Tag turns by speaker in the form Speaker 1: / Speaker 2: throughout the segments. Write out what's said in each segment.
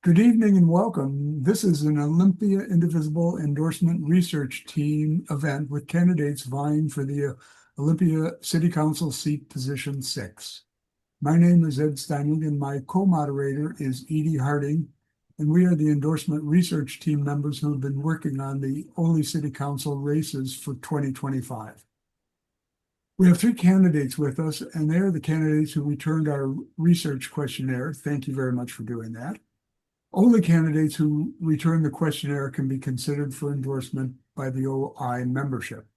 Speaker 1: Good evening and welcome. This is an Olympia Indivisible Endorsement Research Team event with candidates vying for the Olympia City Council seat position 6. My name is Ed Stang and my co-moderator is Edie Harding, and we are the endorsement research team members who have been working on the Oly City Council races for 2025. We have three candidates with us, and they're the candidates who returned our research questionnaire. Thank you very much for doing that. Only candidates who return the questionnaire can be considered for endorsement by the OI membership.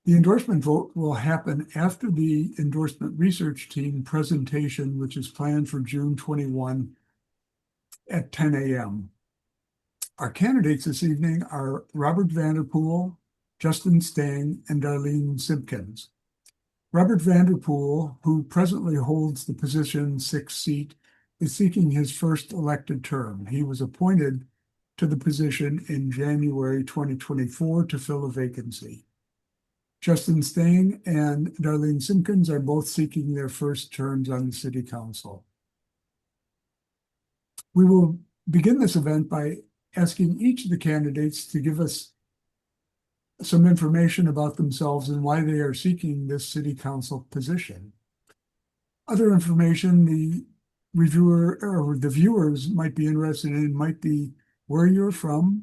Speaker 1: The endorsement vote will happen after the endorsement research team presentation, which is planned for June 21 at 10 a.m. Our candidates this evening are Robert Vanderpool, Justin Stang, and Darleen Simkins. Robert Vanderpool, who presently holds the position 6 seat, is seeking his first elected term. He was appointed to the position in January 2024 to fill a vacancy. Justin Stang and Darleen Simkins are both seeking their first terms on the City Council. We will begin this event by asking each of the candidates to give us some information about themselves and why they are seeking this City Council position. Other information the reviewer or the viewers might be interested in might be where you're from,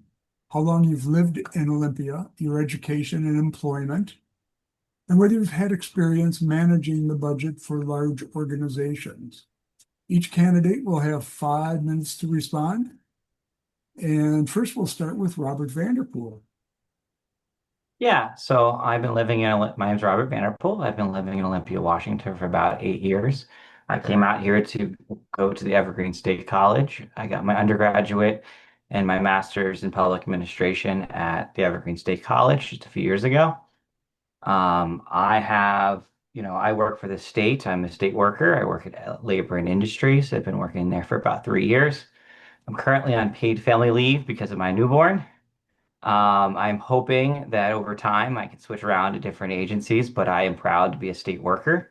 Speaker 1: how long you've lived in Olympia, your education and employment, and whether you've had experience managing the budget for large organizations. Each candidate will have 5 minutes to respond. And first we'll start with Robert Vanderpool.
Speaker 2: Yeah, so I've been living in, my name's Robert Vanderpool. I've been living in Olympia, Washington for about 8 years. I came out here to go to the Evergreen State College. I got my undergraduate and my master's in public administration at the Evergreen State College just a few years ago. I have, I work for the state. I'm a state worker. I work at Labor and Industries. I've been working there for about 3 years. I'm currently on paid family leave because of my newborn. I'm hoping that over time I can switch around to different agencies, but I am proud to be a state worker.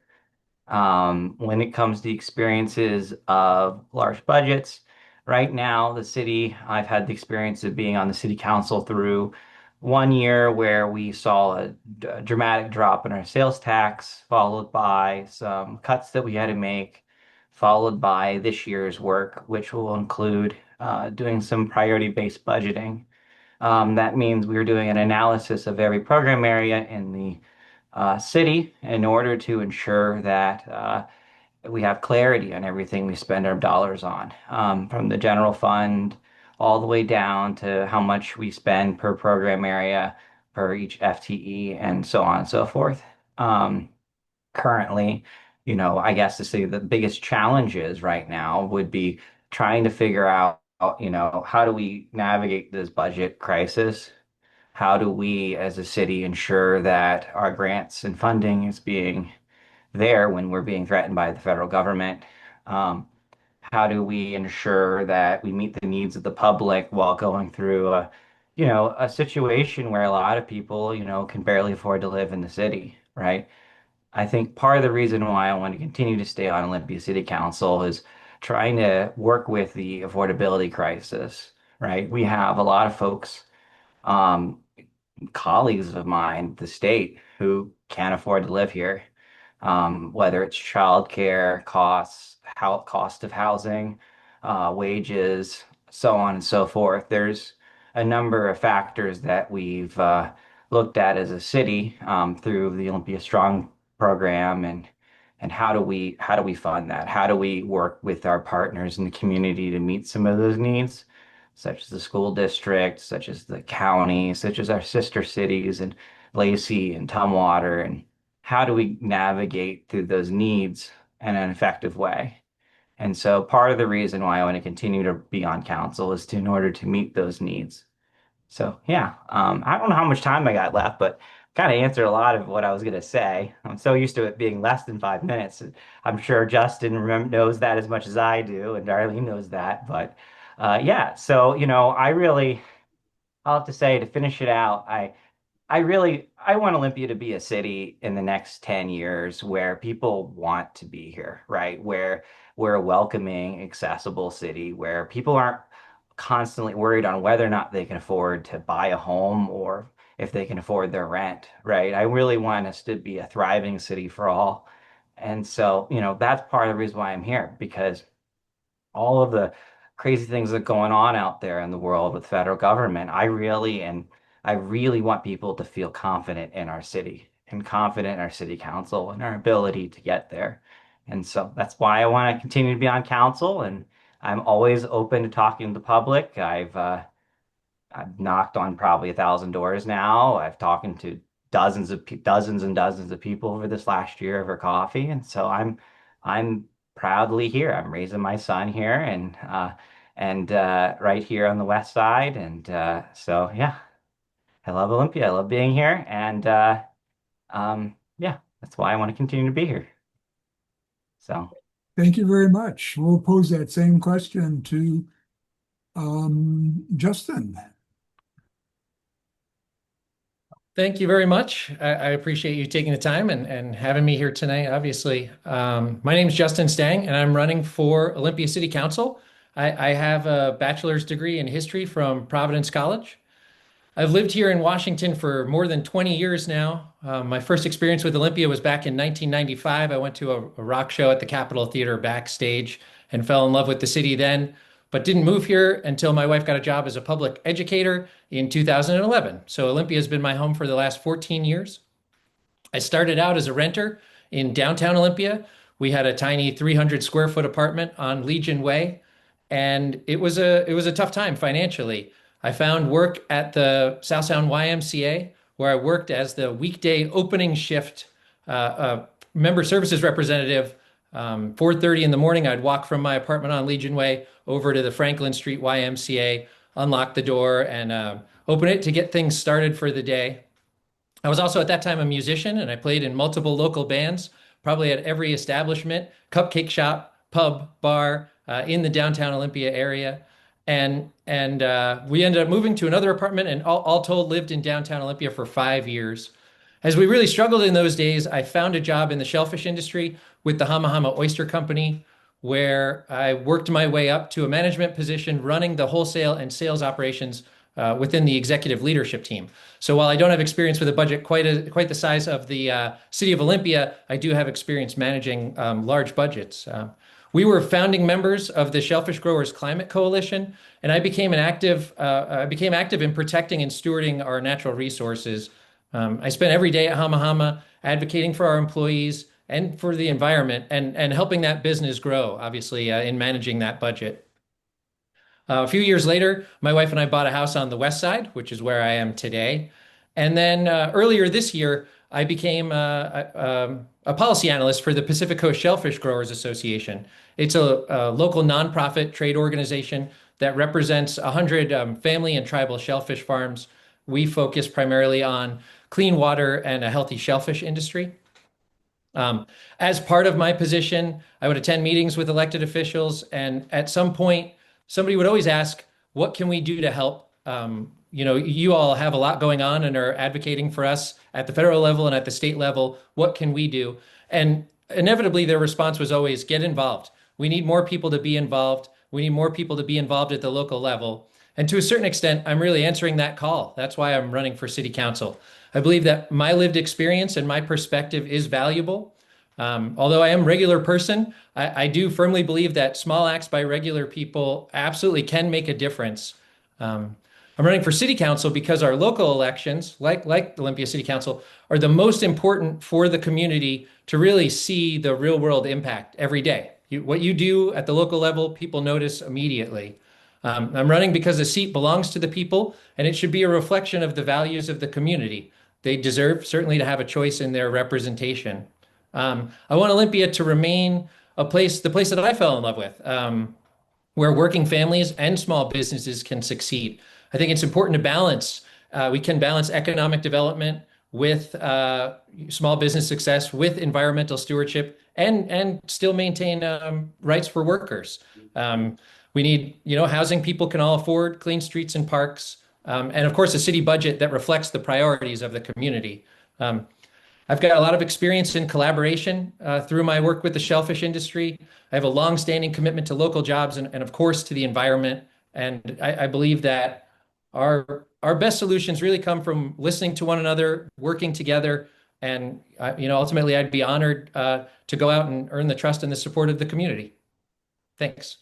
Speaker 2: When it comes to experiences of large budgets, right now, the city, I've had the experience of being on the city council through one year where we saw a dramatic drop in our sales tax, followed by some cuts that we had to make, followed by this year's work, which will include doing some priority-based budgeting. That means we're doing an analysis of every program area in the city in order to ensure that we have clarity on everything we spend our dollars on, from the general fund all the way down to how much we spend per program area, per each FTE, and so on and so forth. Currently, I guess to say the biggest challenges right now would be trying to figure out, how do we navigate this budget crisis? How do we, as a city, ensure that our grants and funding is being there when we're being threatened by the federal government? Um, how do we ensure that we meet the needs of the public while going through a situation where a lot of people, can barely afford to live in the city, right? I think part of the reason why I want to continue to stay on Olympia City Council is trying to work with the affordability crisis, right? We have a lot of folks, um, colleagues of mine, the state, who can't afford to live here, whether it's childcare costs, how cost of housing, wages, so on and so forth. There's a number of factors that we've looked at as a city through the Olympia Strong program, and how do we fund that? How do we work with our partners in the community to meet some of those needs, such as the school district, such as the county, such as our sister cities and Lacey and Tumwater, and how do we navigate through those needs in an effective way? And so part of the reason why I want to continue to be on council is in order to meet those needs. So yeah, I don't know how much time I got left, but kind of answered a lot of what I was going to say. I'm so used to it being less than 5 minutes. I'm sure Justin knows that as much as I do, and Darlene knows that. But yeah, so I really, I'll have to say to finish it out, I want Olympia to be a city in the next 10 years where people want to be here, right? Where we're a welcoming, accessible city where people aren't constantly worried on whether or not they can afford to buy a home or if they can afford their rent, right? I really want us to be a thriving city for all. And so, that's part of the reason why I'm here, because all of the crazy things that are going on out there in the world with federal government, I really want people to feel confident in our city and confident in our city council and our ability to get there. And so that's why I want to continue to be on council, and I'm always open to talking to the public. I've knocked on probably 1,000 doors now. I've talked to dozens and dozens of people over this last year over coffee, and so I'm proudly here. I'm raising my son here, and right here on the west side, and so yeah, I love Olympia. I love being here, and yeah, that's why I want to continue to be here. So.
Speaker 1: Thank you very much. We'll pose that same question to Justin.
Speaker 3: Thank you very much. I appreciate you taking the time and having me here tonight, obviously. My name is Justin Stang, and I'm running for Olympia City Council. I have a bachelor's degree in history from Providence College. I've lived here in Washington for more than 20 years now. My first experience with Olympia was back in 1995. I went to a rock show at the Capitol Theater backstage and fell in love with the city then, but didn't move here until my wife got a job as a public educator in 2011. So Olympia has been my home for the last 14 years. I started out as a renter in downtown Olympia. We had a tiny 300 square foot apartment on Legion Way, and it was a tough time financially. I found work at the South Sound YMCA, where I worked as the weekday opening shift member services representative. 4:30 in the morning, I'd walk from my apartment on Legion Way over to the Franklin Street YMCA, unlock the door, and open it to get things started for the day. I was also at that time a musician, and I played in multiple local bands, probably at every establishment, cupcake shop, pub, bar in the downtown Olympia area. And we ended up moving to another apartment, and all told, lived in downtown Olympia for 5 years. As we really struggled in those days, I found a job in the shellfish industry with the Hama Hama Oyster Company, where I worked my way up to a management position running the wholesale and sales operations within the executive leadership team. So while I don't have experience with a budget quite the size of the city of Olympia, I do have experience managing large budgets. We were founding members of the Shellfish Growers Climate Coalition, and I became active in protecting and stewarding our natural resources. I spent every day at Hama Hama advocating for our employees and for the environment, and helping that business grow, obviously, in managing that budget. A few years later, my wife and I bought a house on the west side, which is where I am today. And then earlier this year, I became a policy analyst for the Pacific Coast Shellfish Growers Association. It's a local nonprofit trade organization that represents 100 family and tribal shellfish farms. We focus primarily on clean water and a healthy shellfish industry. As part of my position, I would attend meetings with elected officials, and at some point, somebody would always ask, what can we do to help? You all have a lot going on and are advocating for us at the federal level and at the state level. What can we do? And inevitably, their response was always, get involved. We need more people to be involved. We need more people to be involved at the local level. And to a certain extent, I'm really answering that call. That's why I'm running for city council. I believe that my lived experience and my perspective is valuable. Although I am a regular person, I do firmly believe that small acts by regular people absolutely can make a difference. I'm running for city council because our local elections, like the Olympia City Council, are the most important for the community to really see the real world impact every day. What you do at the local level, people notice immediately. I'm running because the seat belongs to the people, and it should be a reflection of the values of the community. They deserve certainly to have a choice in their representation. I want Olympia to remain the place that I fell in love with, where working families and small businesses can succeed. I think it's important to balance. We can balance economic development with small business success, with environmental stewardship, and still maintain rights for workers. We need, housing people can all afford, clean streets and parks, and of course, a city budget that reflects the priorities of the community. I've got a lot of experience in collaboration through my work with the shellfish industry. I have a long-standing commitment to local jobs and of course, to the environment. And I believe that our best solutions really come from listening to one another, working together, and ultimately, I'd be honored to go out and earn the trust and the support of the community. Thanks.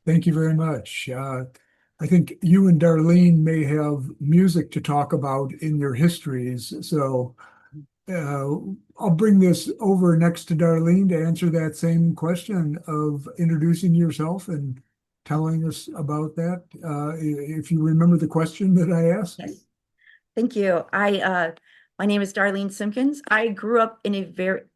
Speaker 1: Thank you very much. I think you and Darlene may have music to talk about in your histories. So I'll bring this over next to Darlene to answer that same question of introducing yourself and telling us about that. If you remember the question that I asked.
Speaker 4: Yes. Thank you. My name is Darleen Simkins. I grew up in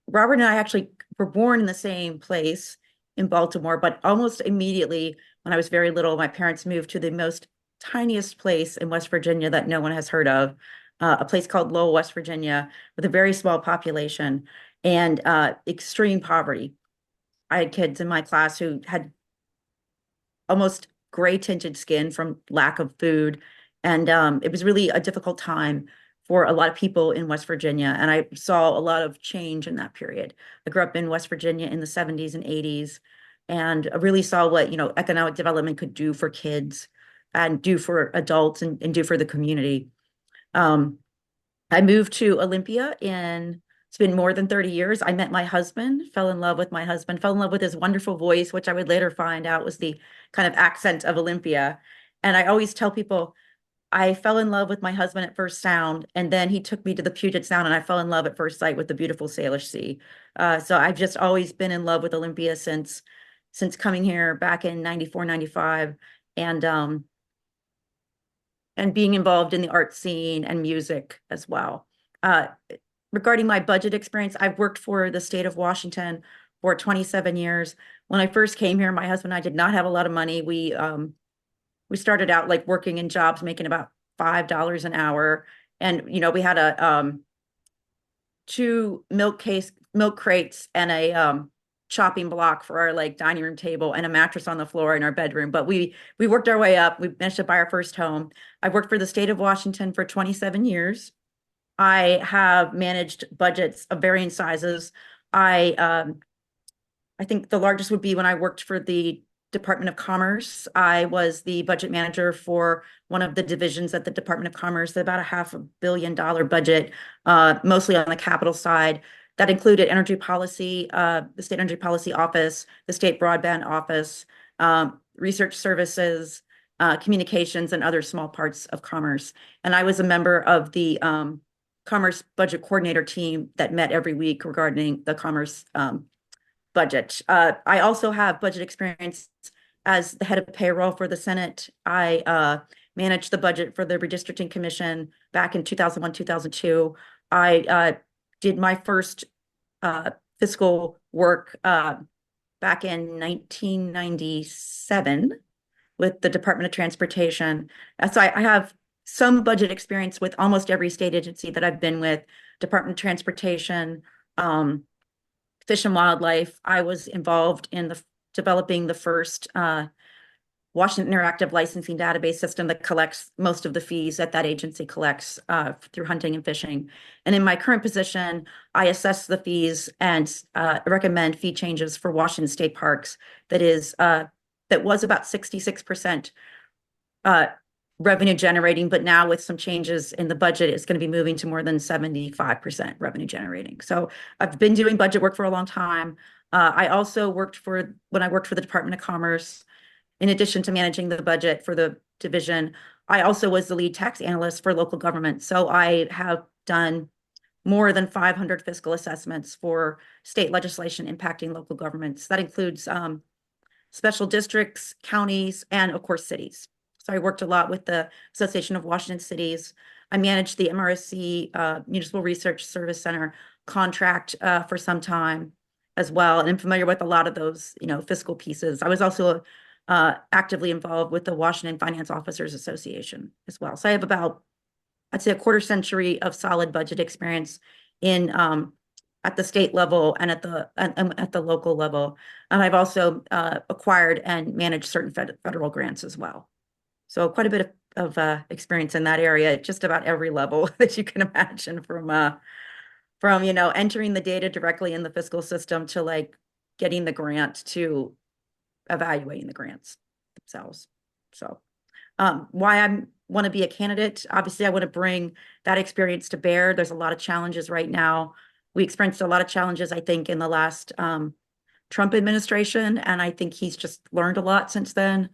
Speaker 4: Robert and I actually were born in the same place in Baltimore, but almost immediately when I was very little, my parents moved to the most tiniest place in West Virginia that no one has heard of, a place called Lowell, West Virginia, with a very small population and extreme poverty. I had kids in my class who had almost gray tinted skin from lack of food. And it was really a difficult time for a lot of people in West Virginia. And I saw a lot of change in that period. I grew up in West Virginia in the 70s and 80s, and I really saw what, economic development could do for kids and do for adults and do for the community. I moved to Olympia it's been more than 30 years. I met my husband, fell in love with my husband, fell in love with his wonderful voice, which I would later find out was the kind of accent of Olympia. And I always tell people, I fell in love with my husband at first sound, and then he took me to the Puget Sound, and I fell in love at first sight with the beautiful Salish Sea. So I've just always been in love with Olympia since coming here back in 94, 95, and being involved in the art scene and music as well. Regarding my budget experience, I've worked for the state of Washington for 27 years. When I first came here, my husband and I did not have a lot of money. We started out like working in jobs, making about $5 an hour. And, we had two milk crates and a chopping block for our like dining room table and a mattress on the floor in our bedroom. But we worked our way up. We managed to buy our first home. I worked for the state of Washington for 27 years. I have managed budgets of varying sizes. I think the largest would be when I worked for the Department of Commerce. I was the budget manager for one of the divisions at the Department of Commerce, about a $500 million budget, mostly on the capital side. That included energy policy, the State Energy Policy Office, the State Broadband Office, research services, communications, and other small parts of commerce. And I was a member of the Commerce Budget Coordinator team that met every week regarding the commerce budget. I also have budget experience as the head of payroll for the Senate. I managed the budget for the Redistricting Commission back in 2001, 2002. I did my first fiscal work back in 1997 with the Department of Transportation. So I have some budget experience with almost every state agency that I've been with, Department of Transportation, Fish and Wildlife. I was involved in developing the first Washington Interactive Licensing Database system that collects most of the fees that agency collects through hunting and fishing. And in my current position, I assess the fees and recommend fee changes for Washington state parks. That was about 66% revenue generating, but now with some changes in the budget, it's going to be moving to more than 75% revenue generating. So I've been doing budget work for a long time. I also when I worked for the Department of Commerce, in addition to managing the budget for the division, I also was the lead tax analyst for local government. So I have done more than 500 fiscal assessments for state legislation impacting local governments. That includes special districts, counties, and of course, cities. So I worked a lot with the Association of Washington Cities. I managed the MRSC Municipal Research Service Center contract for some time as well. And I'm familiar with a lot of those, fiscal pieces. I was also actively involved with the Washington Finance Officers Association as well. So I have about, I'd say, a quarter century of solid budget experience in at the state level and at the local level. And I've also acquired and managed certain federal grants as well. So quite a bit of experience in that area at just about every level that you can imagine, from entering the data directly in the fiscal system to like getting the grant to evaluating the grants themselves. So why I want to be a candidate, obviously I want to bring that experience to bear. There's a lot of challenges right now. We experienced a lot of challenges, I think, in the last Trump administration, and I think he's just learned a lot since then.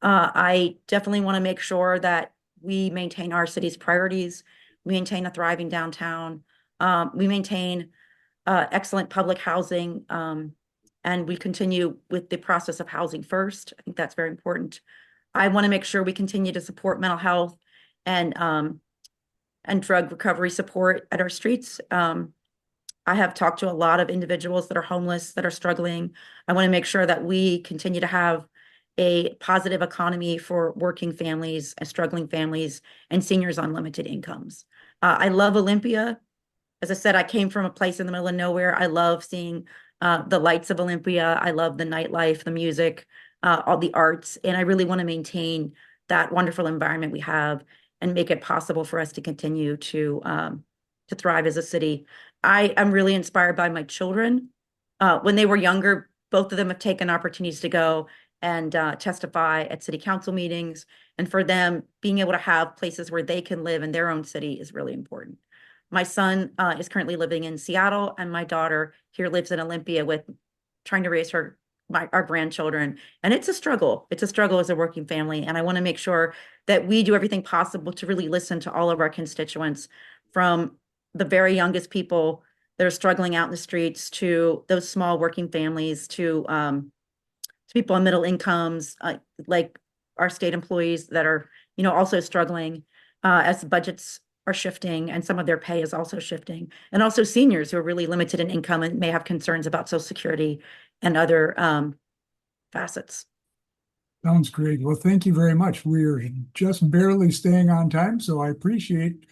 Speaker 4: I definitely want to make sure that we maintain our city's priorities, we maintain a thriving downtown, we maintain excellent public housing, and we continue with the process of housing first. I think that's very important. I want to make sure we continue to support mental health and drug recovery support at our streets. I have talked to a lot of individuals that are homeless, that are struggling. I want to make sure that we continue to have a positive economy for working families and struggling families and seniors on limited incomes. I love Olympia. As I said, I came from a place in the middle of nowhere. I love seeing the lights of Olympia. I love the nightlife, the music, all the arts, and I really want to maintain that wonderful environment we have and make it possible for us to continue to thrive as a city. I am really inspired by my children. When they were younger, both of them have taken opportunities to go and testify at city council meetings. And for them, being able to have places where they can live in their own city is really important. My son is currently living in Seattle, and my daughter here lives in Olympia with trying to raise our grandchildren. And it's a struggle. It's a struggle as a working family. And I want to make sure that we do everything possible to really listen to all of our constituents, from the very youngest people that are struggling out in the streets to those small working families to people on middle incomes, like our state employees that are, also struggling as budgets are shifting and some of their pay is also shifting. And also seniors who are really limited in income and may have concerns about Social Security and other facets.
Speaker 1: Sounds great. Well, thank you very much. We're just barely staying on time, so I appreciate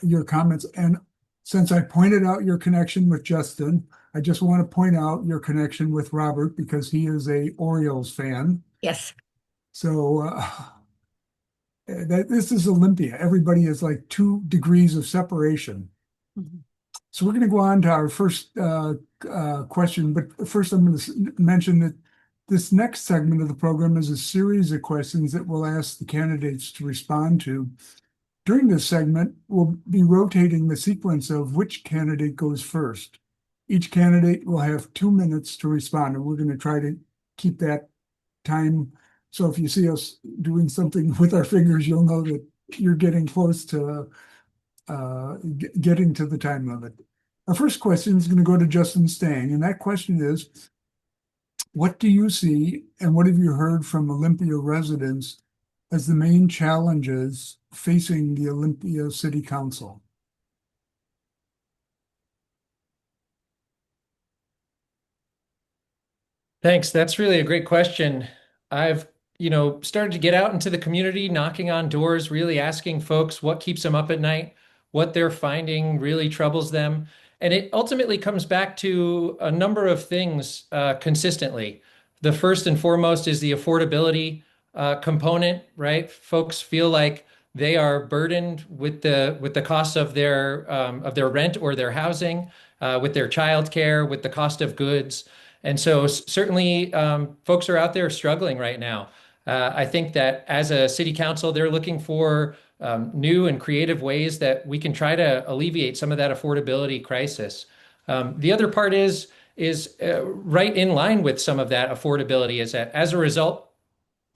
Speaker 1: your comments. And since I pointed out your connection with Justin, I just want to point out your connection with Robert because he is a Orioles fan.
Speaker 4: Yes.
Speaker 1: So this is Olympia. Everybody is like 2 degrees of separation. Mm-hmm. So we're going to go on to our first question. But first, I'm going to mention that this next segment of the program is a series of questions that we'll ask the candidates to respond to. During this segment, we'll be rotating the sequence of which candidate goes first. Each candidate will have 2 minutes to respond, and we're going to try to keep that time. So if you see us doing something with our fingers, you'll know that you're getting close to getting to the time limit. Our first question is going to go to Justin Stang, and that question is, what do you see and what have you heard from Olympia residents as the main challenges facing the Olympia City Council?
Speaker 3: Thanks. That's really a great question. I've, started to get out into the community, knocking on doors, really asking folks what keeps them up at night, what they're finding really troubles them. And it ultimately comes back to a number of things consistently. The first and foremost is the affordability component, right? Folks feel like they are burdened with the cost of their rent or their housing, with their childcare, with the cost of goods. And so certainly folks are out there struggling right now. I think that as a city council, they're looking for new and creative ways that we can try to alleviate some of that affordability crisis. The other part is right in line with some of that affordability is that as a result,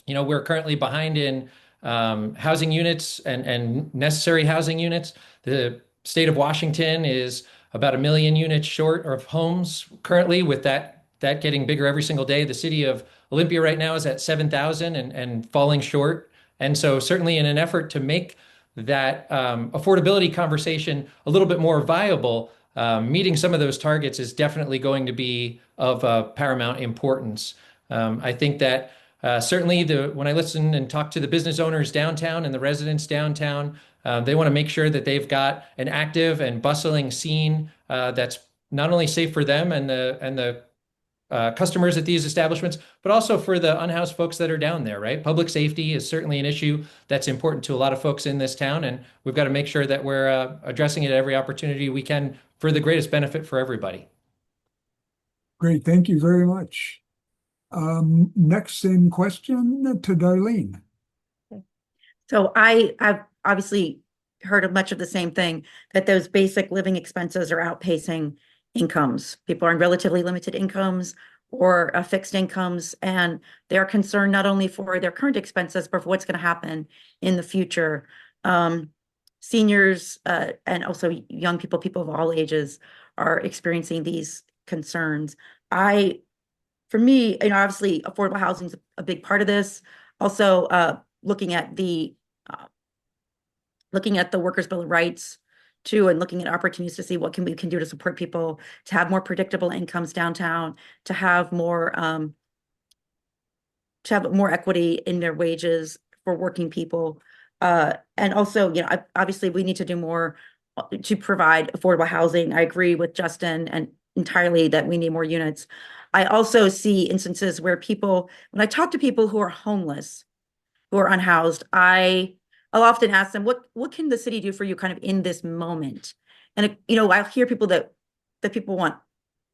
Speaker 3: we're currently behind in housing units and necessary housing units. The state of Washington is about 1 million units short of homes currently, with that getting bigger every single day. The city of Olympia right now is at 7,000 and falling short. And so certainly in an effort to make that affordability conversation a little bit more viable, meeting some of those targets is definitely going to be of paramount importance. I think that certainly when I listen and talk to the business owners downtown and the residents downtown, they want to make sure that they've got an active and bustling scene that's not only safe for them and the customers at these establishments, but also for the unhoused folks that are down there, right? Public safety is certainly an issue that's important to a lot of folks in this town, and we've got to make sure that we're addressing it at every opportunity we can for the greatest benefit for everybody.
Speaker 1: Great, thank you very much. Next, same question to Darlene.
Speaker 4: So I've obviously heard of much of the same thing, that those basic living expenses are outpacing incomes. People are on relatively limited incomes or fixed incomes, and they're concerned not only for their current expenses, but for what's going to happen in the future. Seniors and also young people, people of all ages, are experiencing these concerns. For me, obviously affordable housing is a big part of this. Also, looking at the Workers' Bill of Rights too, and looking at opportunities to see what we can do to support people to have more predictable incomes downtown, to have more equity in their wages for working people. And also, obviously we need to do more to provide affordable housing. I agree with Justin and entirely that we need more units. I also see instances where when I talk to people who are homeless, who are unhoused, I'll often ask them, what can the city do for you kind of in this moment? And, I hear people that people want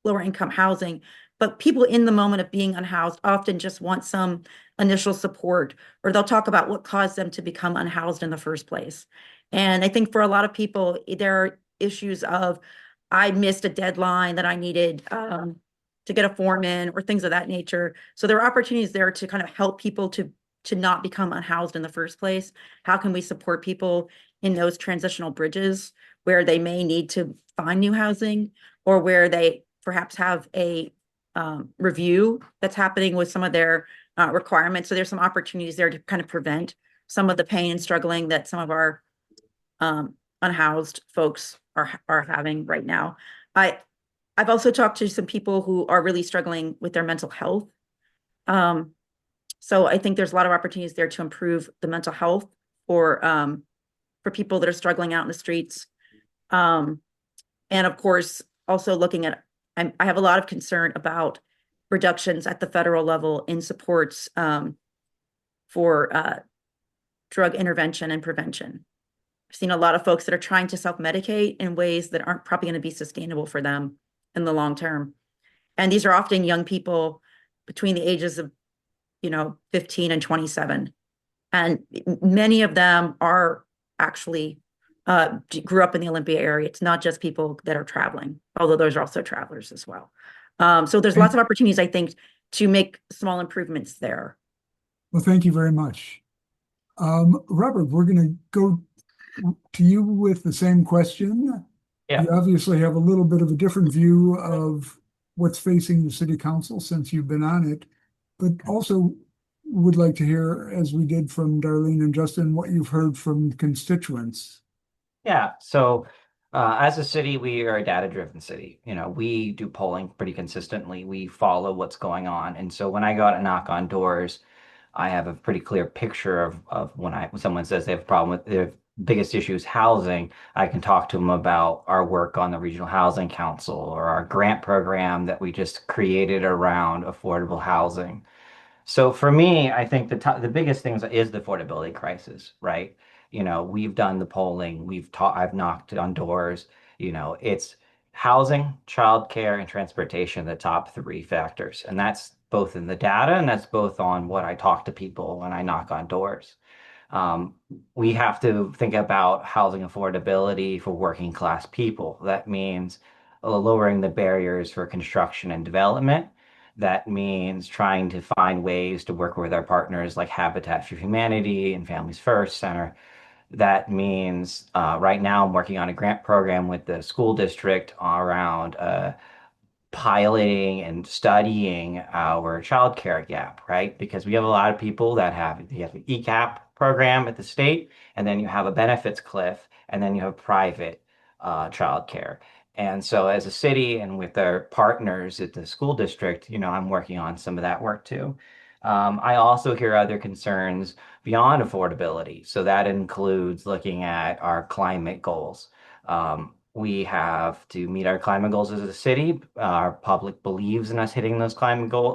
Speaker 4: lower income housing, but people in the moment of being unhoused often just want some initial support, or they'll talk about what caused them to become unhoused in the first place. And I think for a lot of people, there are issues of, I missed a deadline that I needed to get a form in, or things of that nature. So there are opportunities there to kind of help people to not become unhoused in the first place. How can we support people in those transitional bridges where they may need to find new housing, or where they perhaps have a review that's happening with some of their requirements? So there's some opportunities there to kind of prevent some of the pain and struggling that some of our unhoused folks are having right now. I've also talked to some people who are really struggling with their mental health. So I think there's a lot of opportunities there to improve the mental health for people that are struggling out in the streets. And of course, also looking at, I have a lot of concern about reductions at the federal level in supports for drug intervention and prevention. I've seen a lot of folks that are trying to self-medicate in ways that aren't probably going to be sustainable for them in the long term. And these are often young people between the ages of 15 and 27. And many of them are actually grew up in the Olympia area. It's not just people that are traveling, although those are also travelers as well. So there's lots of opportunities, I think, to make small improvements there.
Speaker 1: Well, thank you very much. Robert, we're going to go to you with the same question.
Speaker 2: Yeah.
Speaker 1: You obviously have a little bit of a different view of what's facing the city council since you've been on it, but also would like to hear, as we did from Darlene and Justin, what you've heard from constituents.
Speaker 2: Yeah. So as a city, we are a data-driven city. We do polling pretty consistently. We follow what's going on. And so when I go out and knock on doors, I have a pretty clear picture of when someone says they have a problem with their biggest issue is housing, I can talk to them about our work on the Regional Housing Council or our grant program that we just created around affordable housing. So for me, I think the biggest thing is the affordability crisis, right? We've done the polling, I've knocked on doors, it's housing, childcare, and transportation, the top three factors. And that's both in the data, and that's both on what I talk to people when I knock on doors. We have to think about housing affordability for working class people. That means lowering the barriers for construction and development. That means trying to find ways to work with our partners like Habitat for Humanity and Families First Center. That means right now I'm working on a grant program with the school district around piloting and studying our childcare gap, right? Because we have a lot of people that you have the ECAP program at the state, and then you have a benefits cliff, and then you have private childcare. And so as a city and with our partners at the school district, I'm working on some of that work too. I also hear other concerns beyond affordability. So that includes looking at our climate goals. We have to meet our climate goals as a city. Our public believes in us hitting those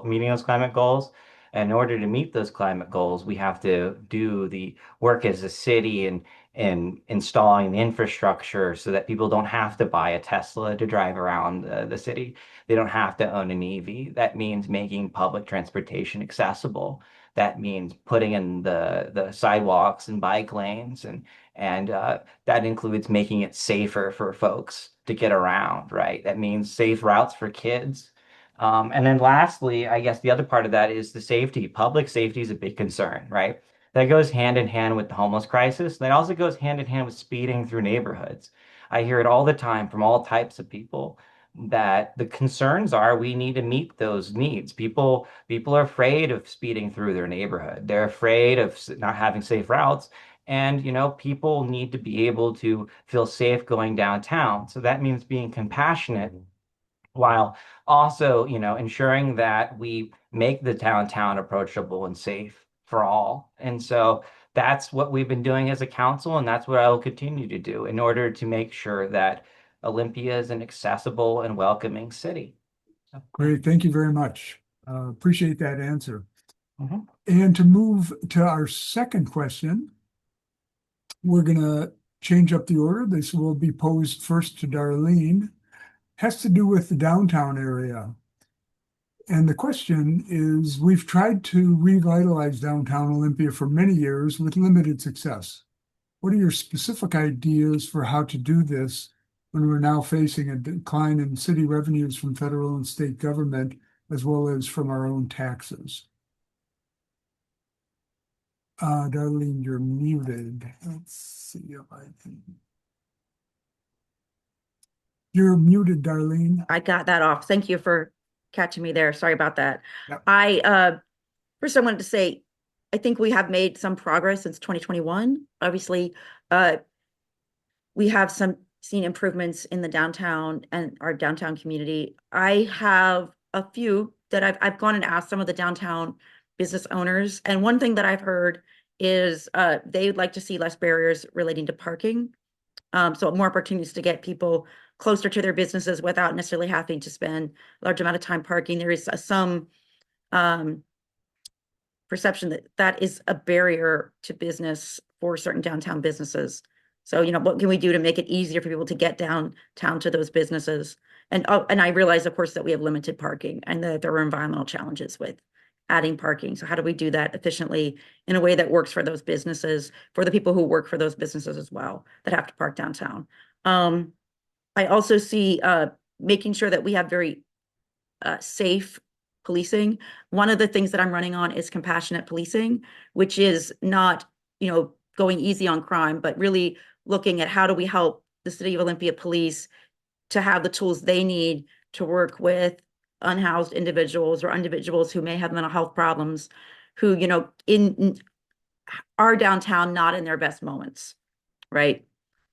Speaker 2: meeting those climate goals. And in order to meet those climate goals, we have to do the work as a city and installing the infrastructure so that people don't have to buy a Tesla to drive around the city. They don't have to own an EV. That means making public transportation accessible. That means putting in the sidewalks and bike lanes and that includes making it safer for folks to get around, right? That means safe routes for kids. And then lastly, I guess the other part of that is the safety. Public safety is a big concern, right? That goes hand in hand with the homeless crisis. That also goes hand in hand with speeding through neighborhoods. I hear it all the time from all types of people that the concerns are we need to meet those needs. People are afraid of speeding through their neighborhood. They're afraid of not having safe routes. And, people need to be able to feel safe going downtown. So that means being compassionate while also, ensuring that we make the downtown approachable and safe for all. And so that's what we've been doing as a council, and that's what I will continue to do in order to make sure that Olympia is an accessible and welcoming city. So,
Speaker 1: Great, thank you very much. Appreciate that answer.
Speaker 2: mhm.
Speaker 1: And to move to our second question, we're gonna change up the order. This will be posed first to Darleen. Has to do with the downtown area. And the question is, we've tried to revitalize downtown Olympia for many years with limited success. What are your specific ideas for how to do this when we're now facing a decline in city revenues from federal and state government, as well as from our own taxes? Darleen, you're muted. Let's see if I can. You're muted, Darleen.
Speaker 4: I got that off. Thank you for catching me there. Sorry about that.
Speaker 1: Yep.
Speaker 4: First I wanted to say, I think we have made some progress since 2021. Obviously, we have seen improvements in the downtown and our downtown community. I have a few that I've gone and asked some of the downtown business owners, and one thing that I've heard is they would like to see less barriers relating to parking. So more opportunities to get people closer to their businesses without necessarily having to spend a large amount of time parking. There is some perception that that is a barrier to business for certain downtown businesses. So, what can we do to make it easier for people to get downtown to those businesses? And I realize, of course, that we have limited parking and that there are environmental challenges with adding parking. So how do we do that efficiently in a way that works for those businesses, for the people who work for those businesses as well, that have to park downtown? I also see making sure that we have very safe policing. One of the things that I'm running on is compassionate policing, which is not, going easy on crime, but really looking at how do we help the City of Olympia Police to have the tools they need to work with unhoused individuals or individuals who may have mental health problems, who, in our downtown, not in their best moments, right?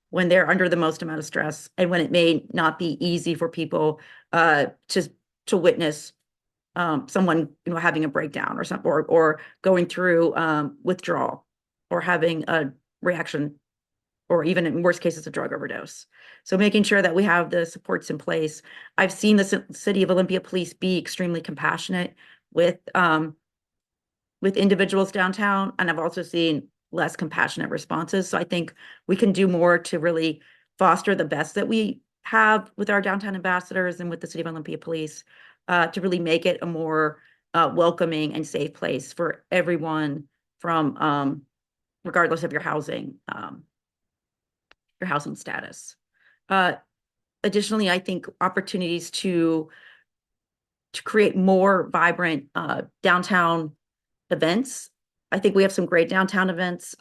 Speaker 4: When they're under the most amount of stress and when it may not be easy for people to witness someone, having a breakdown or something, or going through withdrawal or having a reaction, or even in worst cases, a drug overdose. So making sure that we have the supports in place. I've seen the City of Olympia Police be extremely compassionate with individuals downtown, and I've also seen less compassionate responses. So I think we can do more to really foster the best that we have with our downtown ambassadors and with the City of Olympia Police to really make it a more welcoming and safe place for everyone, from regardless of your housing status. Additionally, I think opportunities to create more vibrant downtown events. I think we have some great downtown events,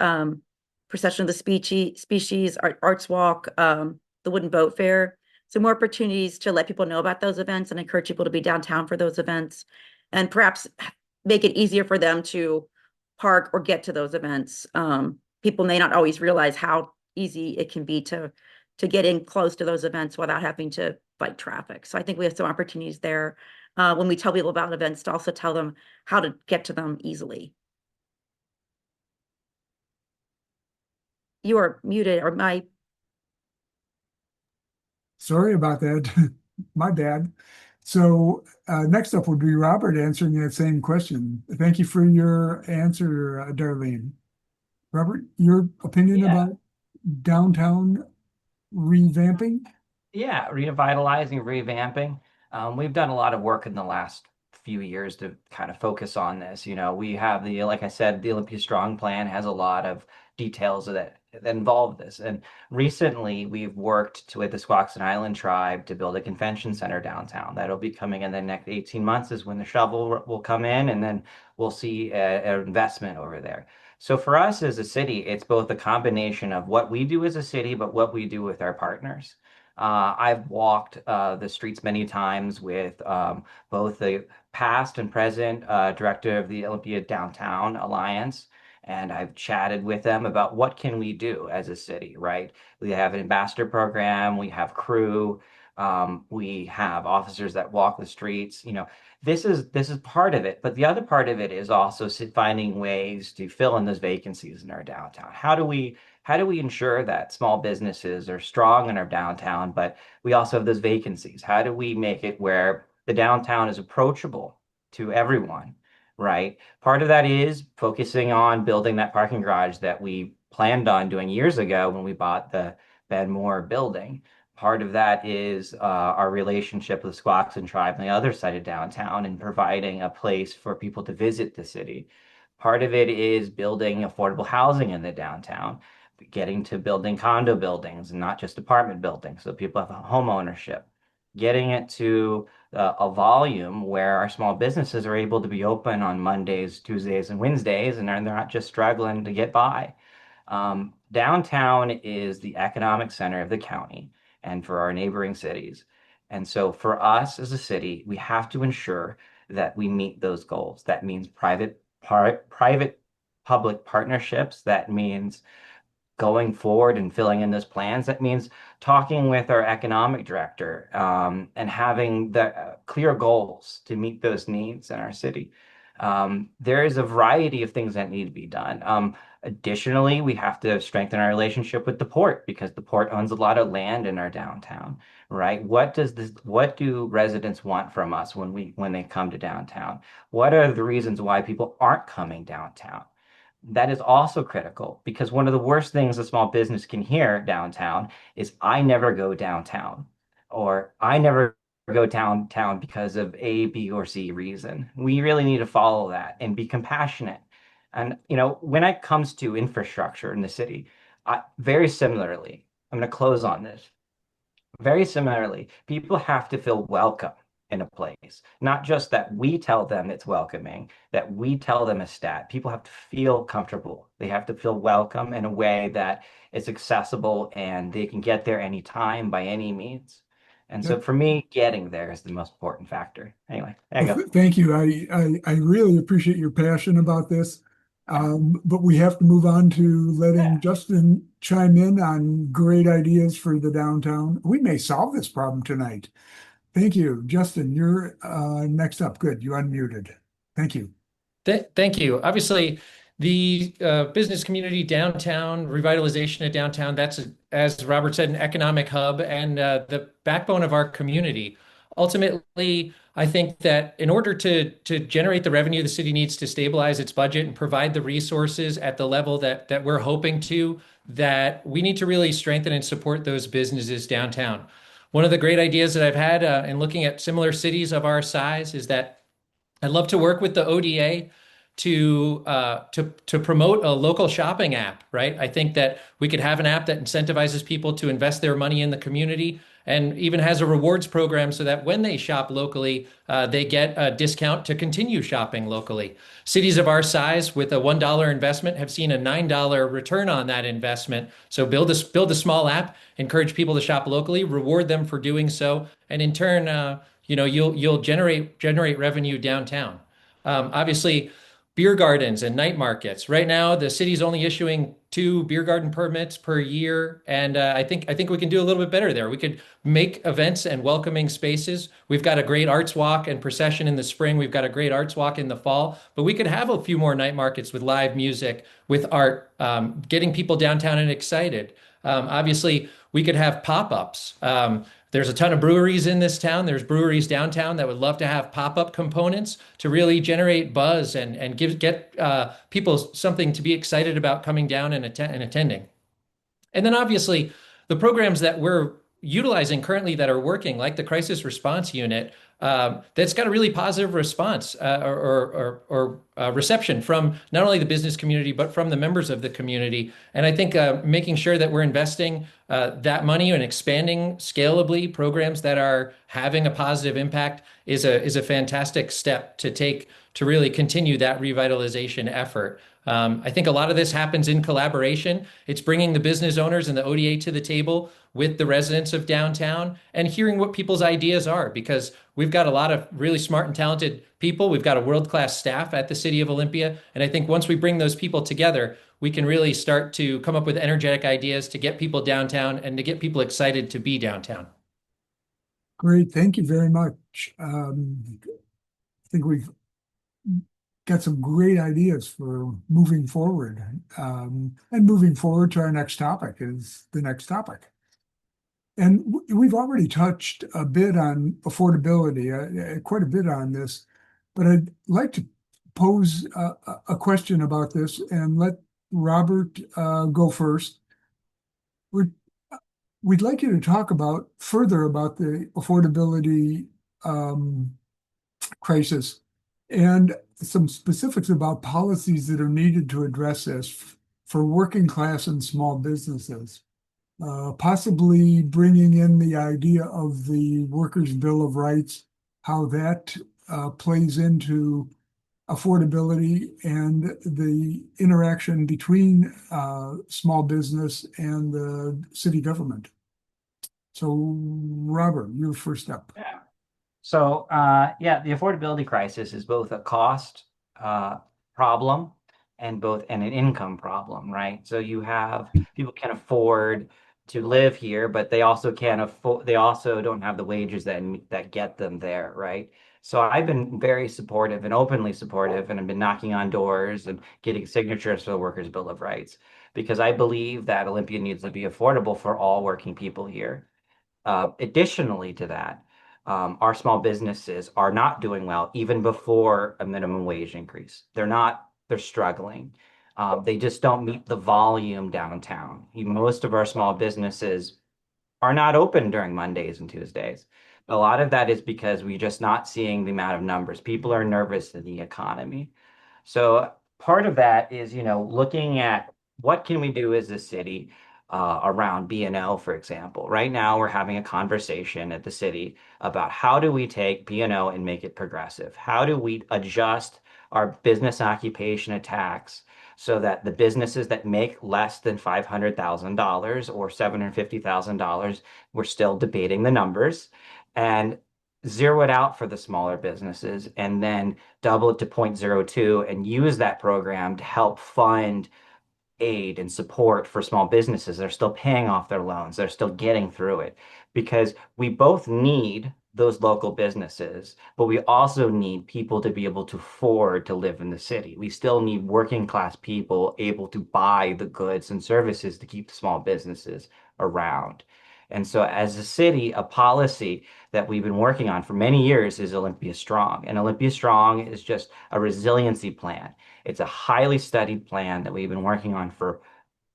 Speaker 4: Procession of the Species, Arts Walk, the Wooden Boat Fair. So more opportunities to let people know about those events and encourage people to be downtown for those events, and perhaps make it easier for them to park or get to those events. People may not always realize how easy it can be to get in close to those events without having to fight traffic. So I think we have some opportunities there when we tell people about events, to also tell them how to get to them easily. You are muted, or my
Speaker 1: Sorry about that. My bad. So next up would be Robert answering that same question. Thank you for your answer, Darlene. Robert, your opinion
Speaker 2: Yeah.
Speaker 1: about downtown revamping?
Speaker 2: Yeah, revitalizing, revamping. We've done a lot of work in the last few years to kind of focus on this. You know, we have like I said, the Olympia Strong Plan has a lot of details that involve this. And recently, we've worked with the Squaxin Island tribe to build a convention center downtown. That'll be coming in the next 18 months is when the shovel will come in, and then we'll see an investment over there. So for us as a city, it's both a combination of what we do as a city, but what we do with our partners. I've walked the streets many times with both the past and present director of the Olympia Downtown Alliance, and I've chatted with them about what can we do as a city, right? We have an ambassador program, we have crew, we have officers that walk the streets. You know, this is part of it, but the other part of it is also finding ways to fill in those vacancies in our downtown. How do we ensure that small businesses are strong in our downtown, but we also have those vacancies? How do we make it where the downtown is approachable to everyone, right? Part of that is focusing on building that parking garage that we planned on doing years ago when we bought the Ben Moore building. Part of that is our relationship with the Squaxin Tribe on the other side of downtown and providing a place for people to visit the city. Part of it is building affordable housing in the downtown, getting to building condo buildings and not just apartment buildings, so people have home ownership, getting it to a volume where our small businesses are able to be open on Mondays, Tuesdays, and Wednesdays, and they're not just struggling to get by. Downtown is the economic center of the county and for our neighboring cities. And so for us as a city, we have to ensure that we meet those goals. That means private public partnerships. That means going forward and filling in those plans. That means talking with our economic director and having the clear goals to meet those needs in our city. There is a variety of things that need to be done. Additionally, we have to strengthen our relationship with the port because the port owns a lot of land in our downtown, right? What do residents want from us when they come to downtown? What are the reasons why people aren't coming downtown? That is also critical because one of the worst things a small business can hear downtown is I never go downtown or I never go downtown because of A, B, or C reason. We really need to follow that and be compassionate. And, you know, when it comes to infrastructure in the city, very similarly, I'm going to close on this. Very similarly, people have to feel welcome in a place, not just that we tell them it's welcoming, that we tell them a stat. People have to feel comfortable. They have to feel welcome in a way that is accessible and they can get there anytime by any means. And so for me, getting there is the most important factor. Anyway, there you go.
Speaker 1: Thank you. I really appreciate your passion about this. But we have to move on to letting Justin chime in on great ideas for the downtown. We may solve this problem tonight. Thank you. Justin, you're next up. Good. You unmuted. Thank you.
Speaker 3: Thank you. Obviously, the business community downtown, revitalization of downtown, that's, as Robert said, an economic hub and the backbone of our community. Ultimately, I think that in order to generate the revenue the city needs to stabilize its budget and provide the resources at the level that we're hoping to, that we need to really strengthen and support those businesses downtown. One of the great ideas that I've had in looking at similar cities of our size is that I'd love to work with the ODA to promote a local shopping app, right? I think that we could have an app that incentivizes people to invest their money in the community and even has a rewards program so that when they shop locally, they get a discount to continue shopping locally. Cities of our size with a $1 investment have seen a $9 return on that investment. So build a small app, encourage people to shop locally, reward them for doing so, and in turn, you'll generate revenue downtown. Obviously, beer gardens and night markets. Right now, the city's only issuing 2 beer garden permits per year, and I think we can do a little bit better there. We could make events and welcoming spaces. We've got a great arts walk and procession in the spring. We've got a great arts walk in the fall, but we could have a few more night markets with live music, with art, getting people downtown and excited. Obviously, we could have pop-ups. There's a ton of breweries in this town. There's breweries downtown that would love to have pop-up components to really generate buzz and get people something to be excited about coming down and attending. And then obviously the programs that we're utilizing currently that are working, like the crisis response unit, that's got a really positive response or reception from not only the business community, but from the members of the community. And I think making sure that we're investing that money and expanding scalably programs that are having a positive impact is a fantastic step to take to really continue that revitalization effort. I think a lot of this happens in collaboration. It's bringing the business owners and the ODA to the table with the residents of downtown and hearing what people's ideas are, because we've got a lot of really smart and talented people. We've got a world-class staff at the City of Olympia. And I think once we bring those people together, we can really start to come up with energetic ideas to get people downtown and to get people excited to be downtown.
Speaker 1: Great, thank you very much. I think we've got some great ideas for moving forward. And moving forward to our next topic is the next topic. And we've already touched a bit on affordability, quite a bit on this, but I'd like to pose a question about this and let Robert go first. We'd like you to talk further about the affordability crisis and some specifics about policies that are needed to address this for working class and small businesses. Possibly bringing in the idea of the Workers' Bill of Rights, how that plays into affordability and the interaction between small business and the city government. So, Robert, you're first up.
Speaker 2: Yeah. So, the affordability crisis is both a cost problem and an income problem, right? So you have people can afford to live here, but they also can't afford. They also don't have the wages that get them there, right? So I've been very supportive and openly supportive, and I've been knocking on doors and getting signatures for the Workers' Bill of Rights because I believe that Olympia needs to be affordable for all working people here. Additionally to that, our small businesses are not doing well even before a minimum wage increase. They're struggling. They just don't meet the volume downtown. Most of our small businesses are not open during Mondays and Tuesdays. A lot of that is because we're just not seeing the amount of numbers. People are nervous in the economy. So part of that is, looking at what can we do as a city around B&O, for example. Right now, we're having a conversation at the city about how do we take B&O and make it progressive? How do we adjust our business occupation tax so that the businesses that make less than $500,000 or $750,000, we're still debating the numbers, and zero it out for the smaller businesses, and then double it to 0.02 and use that program to help fund aid and support for small businesses. They're still paying off their loans. They're still getting through it because we both need those local businesses, but we also need people to be able to afford to live in the city. We still need working class people able to buy the goods and services to keep the small businesses around. And so as a city, a policy that we've been working on for many years is Olympia Strong. And Olympia Strong is just a resiliency plan. It's a highly studied plan that we've been working on for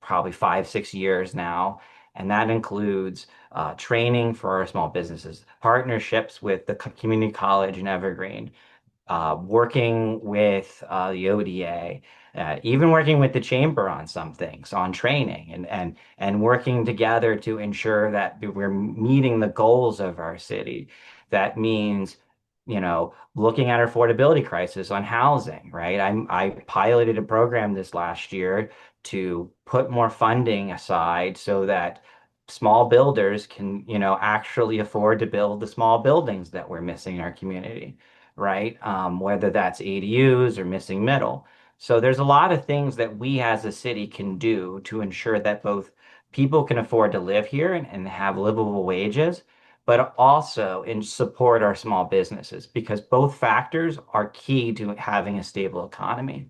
Speaker 2: probably 5, 6 years now. And that includes training for our small businesses, partnerships with the community college in Evergreen, working with the ODA, even working with the chamber on some things, on training, and working together to ensure that we're meeting the goals of our city. That means, looking at our affordability crisis on housing, right? I piloted a program this last year to put more funding aside so that small builders can, actually afford to build the small buildings that we're missing in our community, right? Whether that's ADUs or missing middle. So there's a lot of things that we as a city can do to ensure that both people can afford to live here and have livable wages, but also in support our small businesses because both factors are key to having a stable economy.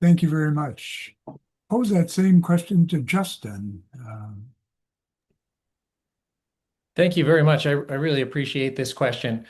Speaker 1: Thank you very much. Pose that same question to Justin.
Speaker 3: Thank you very much. I really appreciate this question.